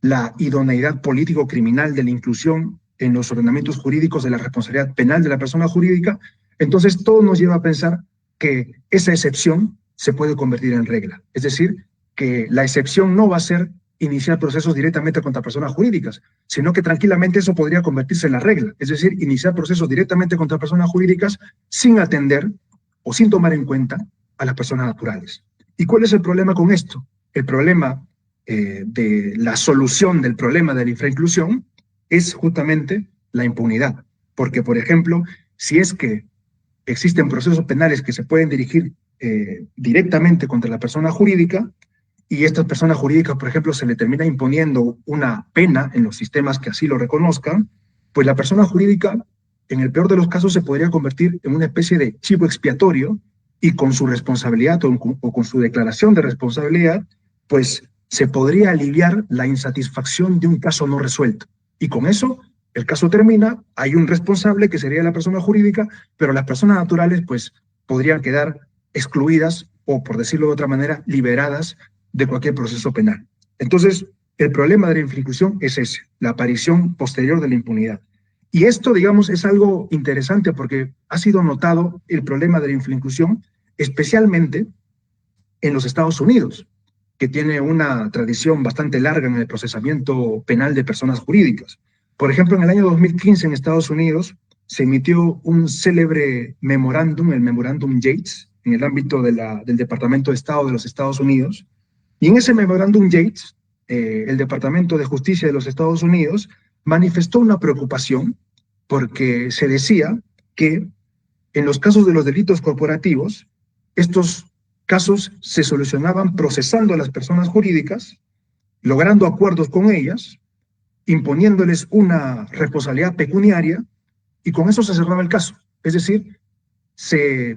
la idoneidad político-criminal de la inclusión en los ordenamientos jurídicos de la responsabilidad penal de la persona jurídica, entonces todo nos lleva a pensar que esa excepción se puede convertir en regla. Es decir, que la excepción no va a ser iniciar procesos directamente contra personas jurídicas, sino que tranquilamente eso podría convertirse en la regla. Es decir, iniciar procesos directamente contra personas jurídicas sin atender o sin tomar en cuenta a las personas naturales. ¿Y cuál es el problema con esto? El problema de la solución del problema de la infrainclusión es justamente la impunidad. Porque, por ejemplo, si es que existen procesos penales que se pueden dirigir directamente contra la persona jurídica, y estas personas jurídicas, por ejemplo, se le termina imponiendo una pena en los sistemas que así lo reconozcan, pues la persona jurídica, en el peor de los casos, se podría convertir en una especie de chivo expiatorio y con su responsabilidad o con su declaración de responsabilidad, pues se podría aliviar la insatisfacción de un caso no resuelto. Y con eso, el caso termina, hay un responsable que sería la persona jurídica, pero las personas naturales, pues, podrían quedar excluidas o, por decirlo de otra manera, liberadas de cualquier proceso penal. Entonces, el problema de la infrainclusión es ese, la aparición posterior de la impunidad. Y esto, digamos, es algo interesante porque ha sido notado el problema de la infrainclusión, especialmente en los Estados Unidos, que tiene una tradición bastante larga en el procesamiento penal de personas jurídicas. Por ejemplo, en el año 2015 en Estados Unidos se emitió un célebre memorándum, el memorándum Yates, en el ámbito del Departamento de Estado de los Estados Unidos. Y en ese memorándum Yates, el Departamento de Justicia de los Estados Unidos manifestó una preocupación porque se decía que en los casos de los delitos corporativos, estos casos se solucionaban procesando a las personas jurídicas, logrando acuerdos con ellas, imponiéndoles una responsabilidad pecuniaria, y con eso se cerraba el caso. Es decir, se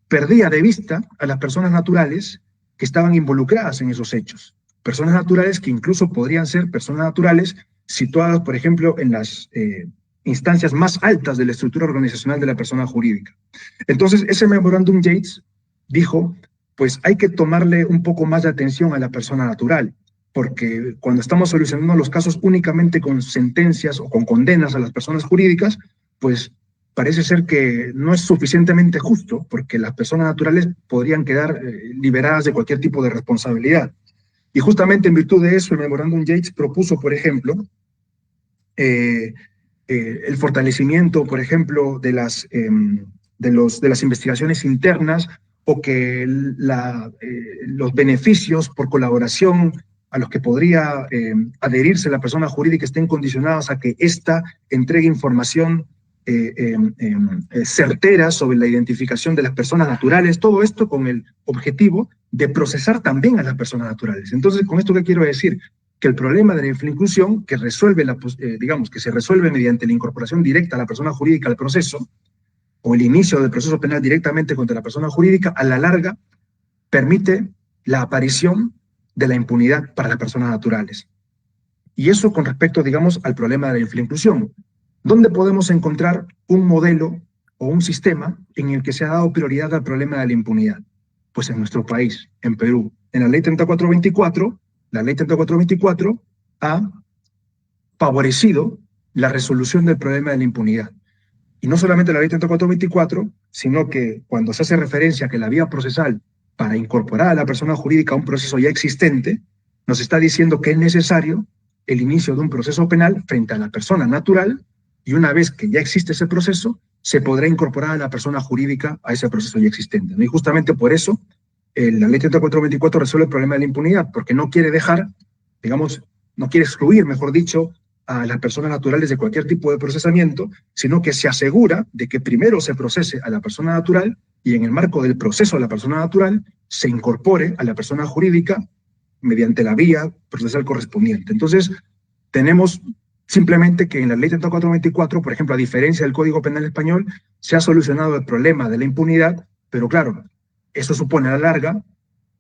perdía de vista a las personas naturales que estaban involucradas en esos hechos. Personas naturales que incluso podrían ser personas naturales situadas, por ejemplo, en las instancias más altas de la estructura organizacional de la persona jurídica. Entonces, ese memorándum Yates dijo, pues hay que tomarle un poco más de atención a la persona natural, porque cuando estamos solucionando los casos únicamente con sentencias o con condenas a las personas jurídicas, pues parece ser que no es suficientemente justo, porque las personas naturales podrían quedar liberadas de cualquier tipo de responsabilidad. Y justamente en virtud de eso, el memorándum Yates propuso, por ejemplo, el fortalecimiento, por ejemplo, de las investigaciones internas, o que los beneficios por colaboración a los que podría adherirse la persona jurídica estén condicionados a que ésta entregue información certera sobre la identificación de las personas naturales, todo esto con el objetivo de procesar también a las personas naturales. Entonces, ¿con esto qué quiero decir? Que el problema de la infrainclusión, que resuelve que se resuelve mediante la incorporación directa a la persona jurídica al proceso, o el inicio del proceso penal directamente contra la persona jurídica, a la larga permite la aparición de la impunidad para las personas naturales. Y eso con respecto, digamos, al problema de la infrainclusión. ¿Dónde podemos encontrar un modelo o un sistema en el que se ha dado prioridad al problema de la impunidad? Pues en nuestro país, en Perú. En la ley 3424, la ley 3424 ha favorecido la resolución del problema de la impunidad. Y no solamente la ley 3424, sino que cuando se hace referencia a que la vía procesal para incorporar a la persona jurídica a un proceso ya existente, nos está diciendo que es necesario el inicio de un proceso penal frente a la persona natural, y una vez que ya existe ese proceso, se podrá incorporar a la persona jurídica a ese proceso ya existente, ¿no? Y justamente por eso la ley 3424 resuelve el problema de la impunidad, porque no quiere dejar, digamos, no quiere excluir, mejor dicho, a las personas naturales de cualquier tipo de procesamiento, sino que se asegura de que primero se procese a la persona natural y en el marco del proceso a la persona natural se incorpore a la persona jurídica mediante la vía procesal correspondiente. Entonces, tenemos simplemente que en la ley 3424, por ejemplo, a diferencia del Código Penal español, se ha solucionado el problema de la impunidad, pero claro, eso supone a la larga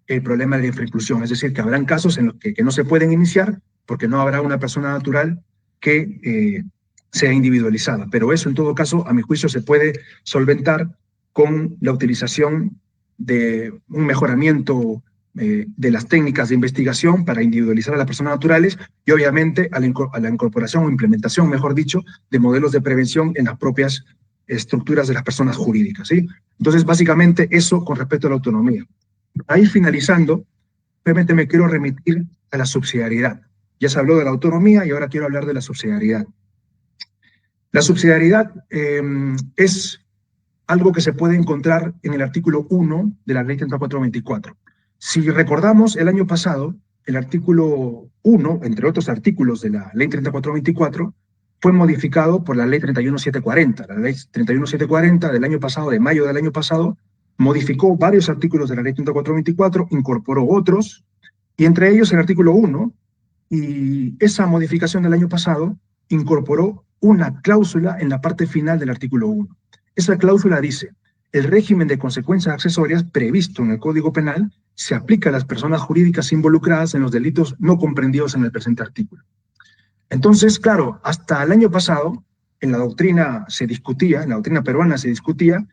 el problema de la infrainclusión, es decir, que habrán casos en los que no se pueden iniciar porque no habrá una persona natural que sea individualizada. Pero eso, en todo caso, a mi juicio, se puede solventar con la utilización de un mejoramiento de las técnicas de investigación para individualizar a las personas naturales y, obviamente, a la incorporación o implementación, mejor dicho, de modelos de prevención en las propias estructuras de las personas jurídicas, ¿sí? Entonces, básicamente, eso con respecto a la autonomía. Ahí, finalizando, obviamente me quiero remitir a la subsidiariedad. Ya se habló de la autonomía y ahora quiero hablar de la subsidiariedad. La subsidiariedad es algo que se puede encontrar en el artículo 1 de la ley 3424. Si recordamos, el año pasado, el artículo 1, entre otros artículos de la ley 3424, fue modificado por la ley 31740. La ley 31740 del año pasado, de mayo del año pasado, modificó varios artículos de la ley 3424, incorporó otros, y entre ellos el artículo 1, y esa modificación del año pasado incorporó una cláusula en la parte final del artículo 1. Esa cláusula dice: el régimen de consecuencias accesorias previsto en el Código Penal se aplica a las personas jurídicas involucradas en los delitos no comprendidos en el presente artículo. Entonces, claro, hasta el año pasado, en la doctrina peruana se discutía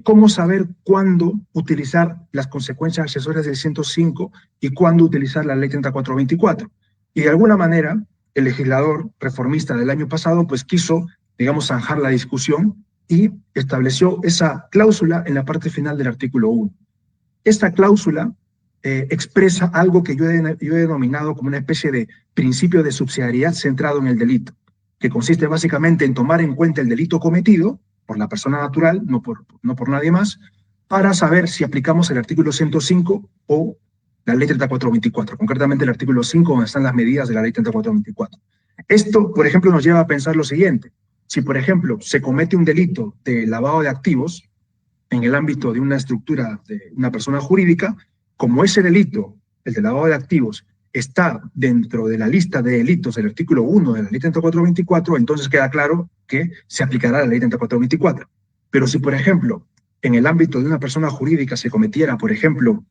cómo saber cuándo utilizar las consecuencias accesorias del 105 y cuándo utilizar la ley 3424. Y de alguna manera, el legislador reformista del año pasado, pues quiso, digamos, zanjar la discusión y estableció esa cláusula en la parte final del artículo 1. Esta cláusula expresa algo que yo he denominado como una especie de principio de subsidiariedad centrado en el delito, que consiste básicamente en tomar en cuenta el delito cometido por la persona natural, no por nadie más, para saber si aplicamos el artículo 105 o la ley 3424, concretamente el artículo 5, donde están las medidas de la ley 3424. Esto, por ejemplo, nos lleva a pensar lo siguiente: si, por ejemplo, se comete un delito de lavado de activos en el ámbito de una estructura de una persona jurídica, como ese delito, el de lavado de activos, está dentro de la lista de delitos del artículo 1 de la ley 3424, entonces queda claro que se aplicará la ley 3424. Pero si, por ejemplo, en el ámbito de una persona jurídica se cometiera, por ejemplo,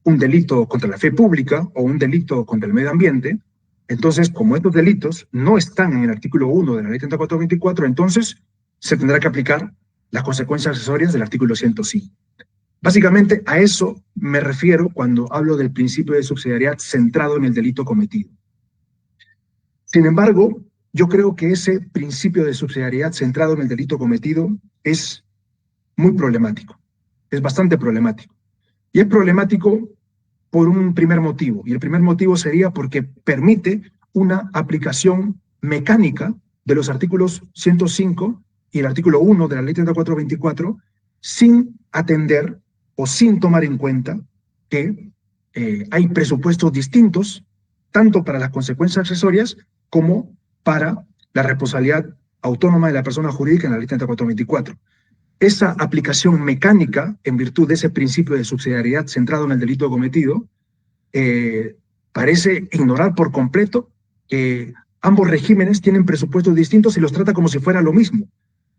un delito contra la fe pública o un delito contra el medio ambiente, entonces, como estos delitos no están en el artículo 1 de la ley 3424, entonces se tendrá que aplicar las consecuencias accesorias del artículo 105. Básicamente, a eso me refiero cuando hablo del principio de subsidiariedad centrado en el delito cometido. Sin embargo, yo creo que ese principio de subsidiariedad centrado en el delito cometido es muy problemático, es bastante problemático. Y es problemático por un primer motivo, y el primer motivo sería porque permite una aplicación mecánica de los artículos 105 y el artículo 1 de la ley 3424 sin atender o sin tomar en cuenta que hay presupuestos distintos, tanto para las consecuencias accesorias como para la responsabilidad autónoma de la persona jurídica en la ley 3424. Esa aplicación mecánica, en virtud de ese principio de subsidiariedad centrado en el delito cometido, parece ignorar por completo que ambos regímenes tienen presupuestos distintos y los trata como si fuera lo mismo.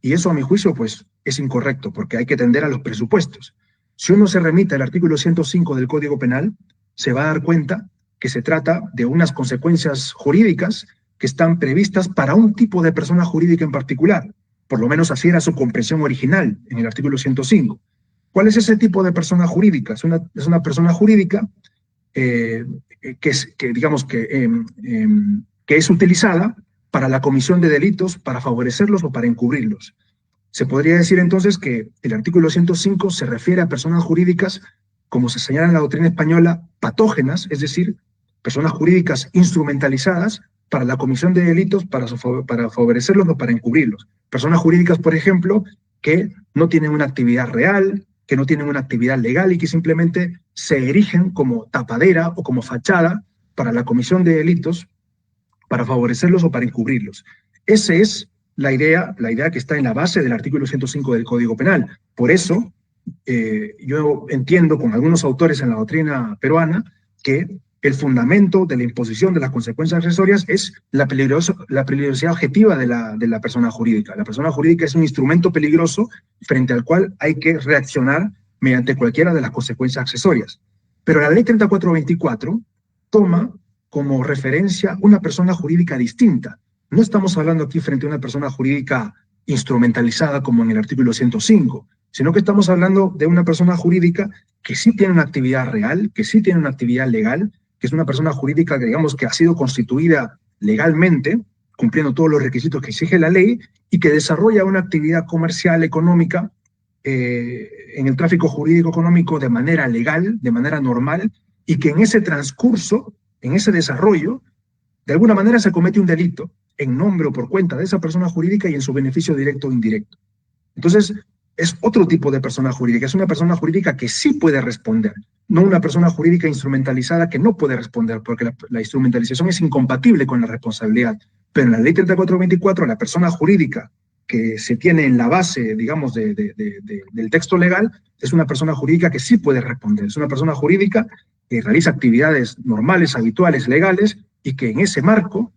Y eso, a mi juicio, pues, es incorrecto, porque hay que atender a los presupuestos. Si uno se remite al artículo 105 del Código Penal, se va a dar cuenta que se trata de unas consecuencias jurídicas que están previstas para un tipo de persona jurídica en particular. Por lo menos así era su comprensión original en el artículo 105. ¿Cuál es ese tipo de persona jurídica? Es una persona jurídica que es utilizada para la comisión de delitos, para favorecerlos o para encubrirlos. Se podría decir entonces que el artículo 105 se refiere a personas jurídicas, como se señala en la doctrina española, patógenas, es decir, personas jurídicas instrumentalizadas para la comisión de delitos, para favorecerlos o para encubrirlos. Personas jurídicas, por ejemplo, que no tienen una actividad real, que no tienen una actividad legal y que simplemente se erigen como tapadera o como fachada para la comisión de delitos, para favorecerlos o para encubrirlos. Esa es la idea que está en la base del artículo 105 del Código Penal. Por eso, yo entiendo con algunos autores en la doctrina peruana que el fundamento de la imposición de las consecuencias accesorias es la peligrosidad objetiva de la persona jurídica. La persona jurídica es un instrumento peligroso frente al cual hay que reaccionar mediante cualquiera de las consecuencias accesorias. Pero la ley 3424 toma como referencia una persona jurídica distinta. No estamos hablando aquí frente a una persona jurídica instrumentalizada como en el artículo 105, sino que estamos hablando de una persona jurídica que sí tiene una actividad real, que sí tiene una actividad legal, que es una persona jurídica que digamos que ha sido constituida legalmente, cumpliendo todos los requisitos que exige la ley, y que desarrolla una actividad comercial, económica, en el tráfico jurídico económico de manera legal, de manera normal, y que en ese transcurso, en ese desarrollo, de alguna manera se comete un delito en nombre o por cuenta de esa persona jurídica y en su beneficio directo o indirecto. Entonces, es otro tipo de persona jurídica, es una persona jurídica que sí puede responder, no una persona jurídica instrumentalizada que no puede responder, porque la instrumentalización es incompatible con la responsabilidad. Pero en la ley 3424, la persona jurídica que se tiene en la base, digamos, del texto legal, es una persona jurídica que sí puede responder, es una persona jurídica que realiza actividades normales, habituales, legales, y que en ese marco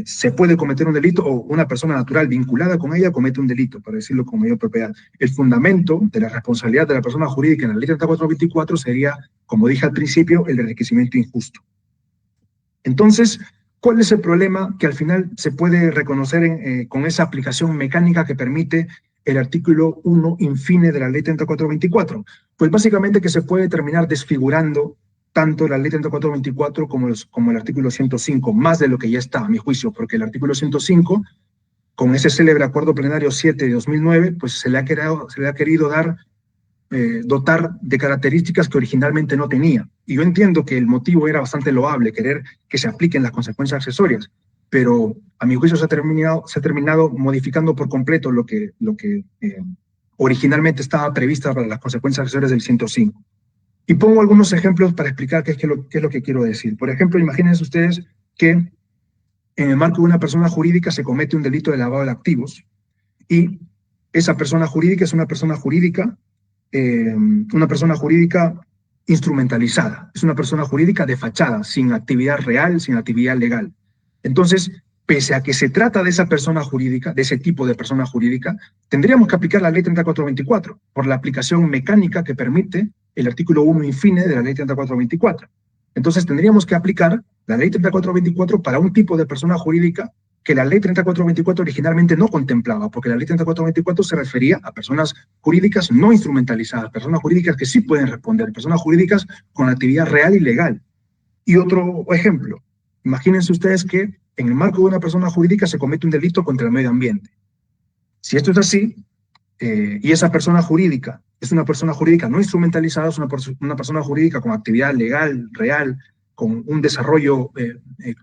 se puede cometer un delito o una persona natural vinculada con ella comete un delito, para decirlo con mayor propiedad. El fundamento de la responsabilidad de la persona jurídica en la ley 3424 sería, como dije al principio, el enriquecimiento injusto. Entonces, ¿cuál es el problema que al final se puede reconocer con esa aplicación mecánica que permite el artículo 1 infine de la ley 3424? Pues básicamente que se puede terminar desfigurando tanto la ley 3424 como el artículo 105, más de lo que ya está, a mi juicio, porque el artículo 105, con ese célebre acuerdo plenario 7 de 2009, pues se le ha querido dotar de características que originalmente no tenía. Y yo entiendo que el motivo era bastante loable, querer que se apliquen las consecuencias accesorias, pero a mi juicio se ha terminado modificando por completo lo que originalmente estaba prevista para las consecuencias accesorias del 105. Y pongo algunos ejemplos para explicar qué es lo que quiero decir. Por ejemplo, imagínense ustedes que en el marco de una persona jurídica se comete un delito de lavado de activos y esa persona jurídica es una persona jurídica instrumentalizada, es una persona jurídica de fachada, sin actividad real, sin actividad legal. Entonces, pese a que se trata de esa persona jurídica, de ese tipo de persona jurídica, tendríamos que aplicar la ley 3424 por la aplicación mecánica que permite el artículo 1 infine de la ley 3424. Entonces tendríamos que aplicar la ley 3424 para un tipo de persona jurídica que la ley 3424 originalmente no contemplaba, porque la ley 3424 se refería a personas jurídicas no instrumentalizadas, personas jurídicas que sí pueden responder, personas jurídicas con actividad real y legal. Y otro ejemplo, imagínense ustedes que en el marco de una persona jurídica se comete un delito contra el medio ambiente. Si esto es así, y esa persona jurídica es una persona jurídica no instrumentalizada, es una persona jurídica con actividad legal, real, con un desarrollo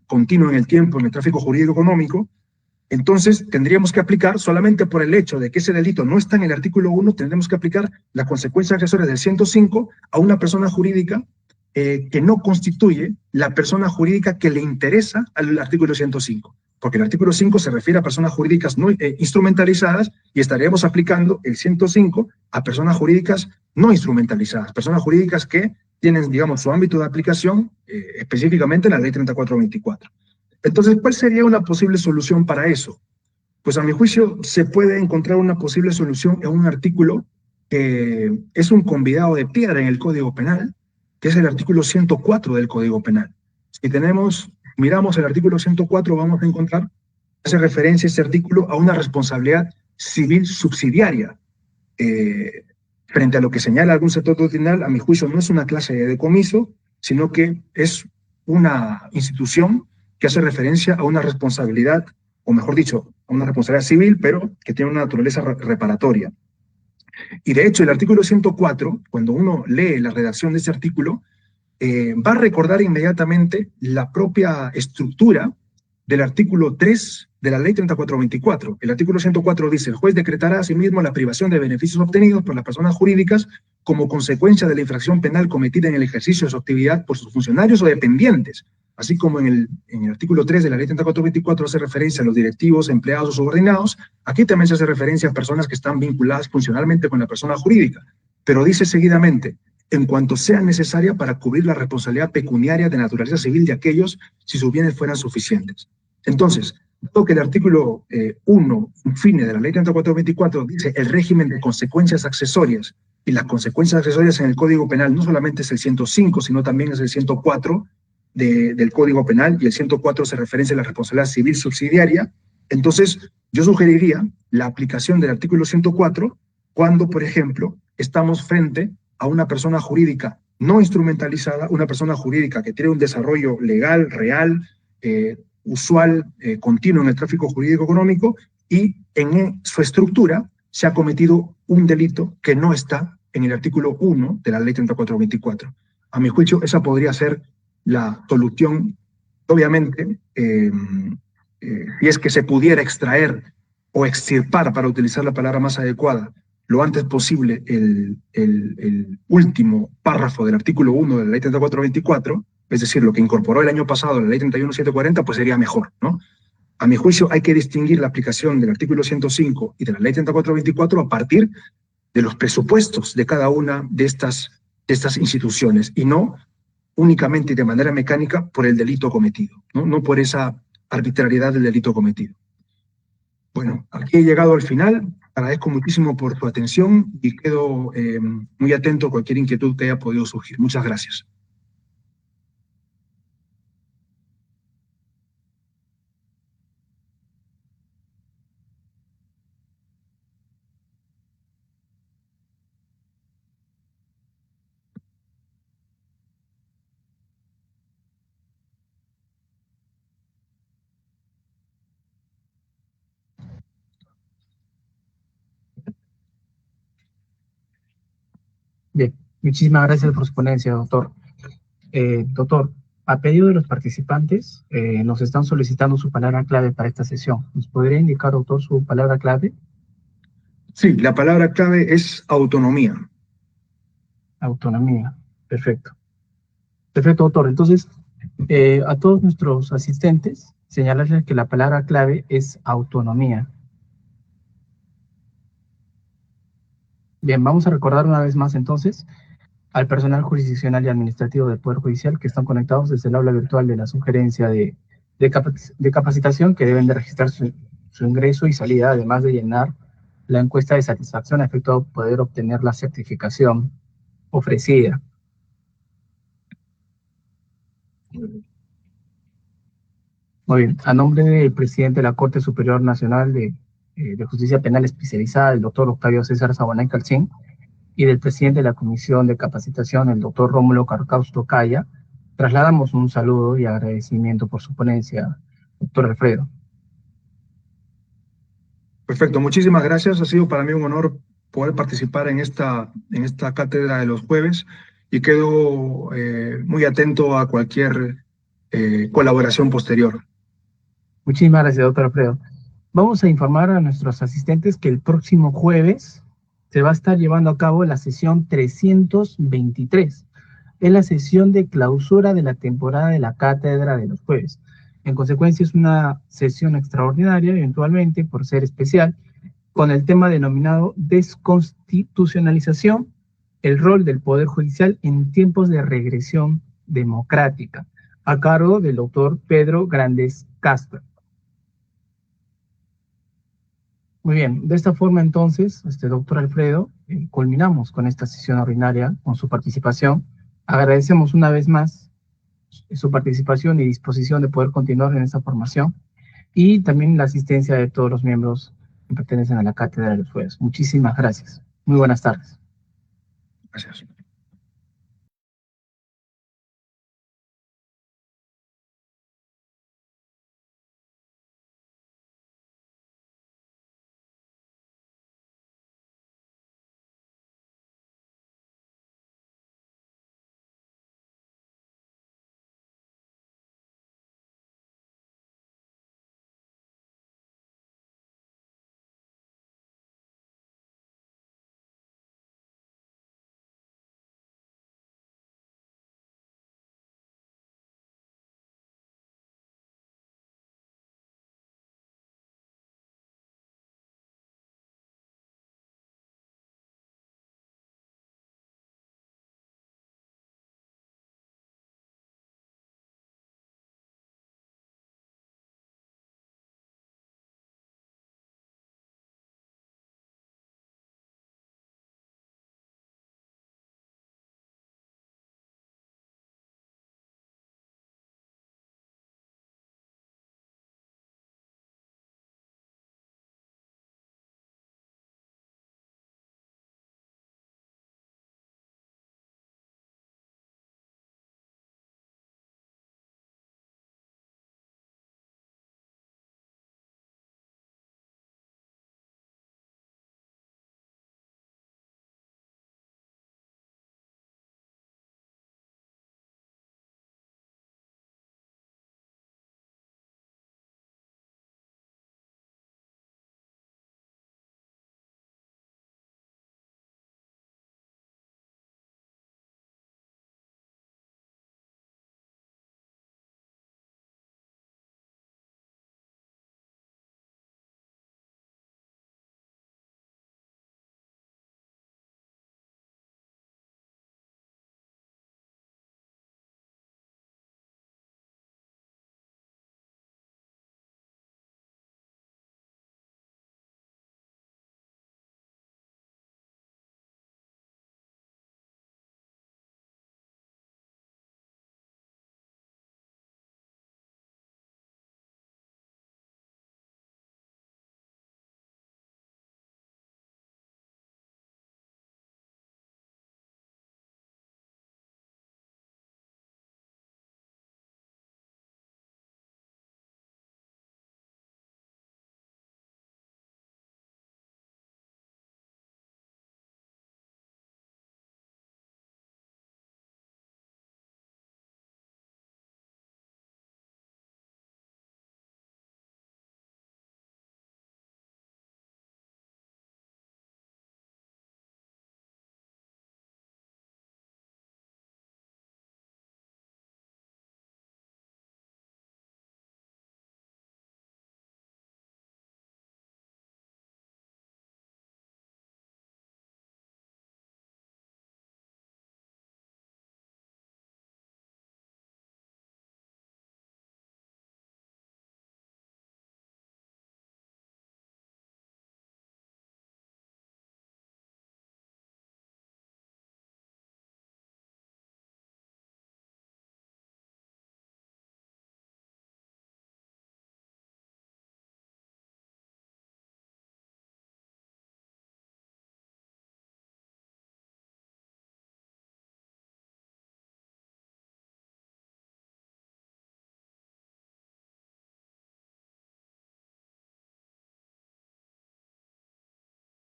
continuo en el tiempo, en el tráfico jurídico económico, entonces tendríamos que aplicar, solamente por el hecho de que ese delito no está en el artículo 1, tendremos que aplicar la consecuencia accesoria del 105 a una persona jurídica que no constituye la persona jurídica que le interesa al artículo 105, porque el artículo 5 se refiere a personas jurídicas no instrumentalizadas y estaríamos aplicando el 105 a personas jurídicas no instrumentalizadas, personas jurídicas que tienen, digamos, su ámbito de aplicación específicamente en la ley 3424. Entonces, ¿cuál sería una posible solución para eso? Pues a mi juicio se puede encontrar una posible solución en un artículo que es un convidado de piedra en el Código Penal, que es el artículo 104 del Código Penal. Si miramos el artículo 104, vamos a encontrar, hace referencia este artículo a una responsabilidad civil subsidiaria. Frente a lo que señala algún sector doctrinal, a mi juicio no es una clase de decomiso, sino que es una institución que hace referencia a una responsabilidad, o mejor dicho, a una responsabilidad civil, pero que tiene una naturaleza reparatoria. Y de hecho, el artículo 104, cuando uno lee la redacción de ese artículo, va a recordar inmediatamente la propia estructura del artículo 3 de la ley 3424. El artículo 104 dice: el juez decretará asimismo la privación de beneficios obtenidos por las personas jurídicas como consecuencia de la infracción penal cometida en el ejercicio de su actividad por sus funcionarios o dependientes, así como en el artículo 3 de la ley 3424 hace referencia a los directivos, empleados o subordinados. Aquí también se hace referencia a personas que están vinculadas funcionalmente con la persona jurídica, pero dice seguidamente: en cuanto sea necesaria para cubrir la responsabilidad pecuniaria de naturaleza civil de aquellos si sus bienes fueran suficientes. Entonces, dado que el artículo 1, infine, de la ley 3424 dice el régimen de consecuencias accesorias, y las consecuencias accesorias en el Código Penal no solamente es el 105, sino también es el 104 del Código Penal, y el 104 se referencia a la responsabilidad civil subsidiaria, entonces yo sugeriría la aplicación del artículo 104 cuando, por ejemplo, estamos frente a una persona jurídica no instrumentalizada, una persona jurídica que tiene un desarrollo legal, real, usual, continuo en el tráfico jurídico económico, y en su estructura se ha cometido un delito que no está en el artículo 1 de la ley 3424. A mi juicio, esa podría ser la solución, obviamente, y es que se pudiera extraer o extirpar, para utilizar la palabra más adecuada, lo antes posible el último párrafo del artículo 1 de la ley 3424, es decir, lo que incorporó el año pasado la ley 31740, pues sería mejor, ¿no? A mi juicio hay que distinguir la aplicación del artículo 105 y de la ley 3424 a partir de los presupuestos de cada una de estas instituciones, y no únicamente y de manera mecánica por el delito cometido, no por esa arbitrariedad del delito cometido. Bueno, aquí he llegado al final. Agradezco muchísimo por tu atención y quedo muy atento a cualquier inquietud que haya podido surgir. Muchas gracias. Bien, muchísimas gracias por su ponencia, doctor. Doctor, a pedido de los participantes, nos están solicitando su palabra clave para esta sesión. ¿Nos podría indicar, doctor, su palabra clave? Sí, la palabra clave es autonomía. Autonomía, perfecto. Perfecto, doctor. Entonces, a todos nuestros asistentes, señalarles que la palabra clave es autonomía. Bien, vamos a recordar una vez más entonces al personal jurisdiccional y administrativo del Poder Judicial que están conectados desde el aula virtual de la sugerencia de de capacitación que deben de registrar su ingreso y salida, además de llenar la encuesta de satisfacción a efecto de poder obtener la certificación ofrecida. Muy bien, a nombre del presidente de la Corte Superior Nacional de Justicia Penal Especializada, el doctor Octavio César Sabanay Calcín, y del presidente de la Comisión de Capacitación, el doctor Rómulo Carcausto Caya, trasladamos un saludo y agradecimiento por su ponencia, doctor Alfredo. Perfecto, muchísimas gracias. Ha sido para mí un honor poder participar en esta cátedra de los jueves y quedo muy atento a cualquier colaboración posterior. Muchísimas gracias, doctor Alfredo. Vamos a informar a nuestros asistentes que el próximo jueves se va a estar llevando a cabo la sesión 323. Es la sesión de clausura de la temporada de la cátedra de los jueves. En consecuencia, es una sesión extraordinaria, eventualmente, por ser especial, con el tema denominado desconstitucionalización, el rol del Poder Judicial en tiempos de regresión democrática, a cargo del doctor Pedro Grandes Castro. Muy bien, de esta forma entonces, doctor Alfredo, culminamos con esta sesión ordinaria, con su participación. Agradecemos una vez más su participación y disposición de poder continuar en esta formación y también la asistencia de todos los miembros que pertenecen a la Cátedra de los Jueves. Muchísimas gracias. Muy buenas tardes. Gracias.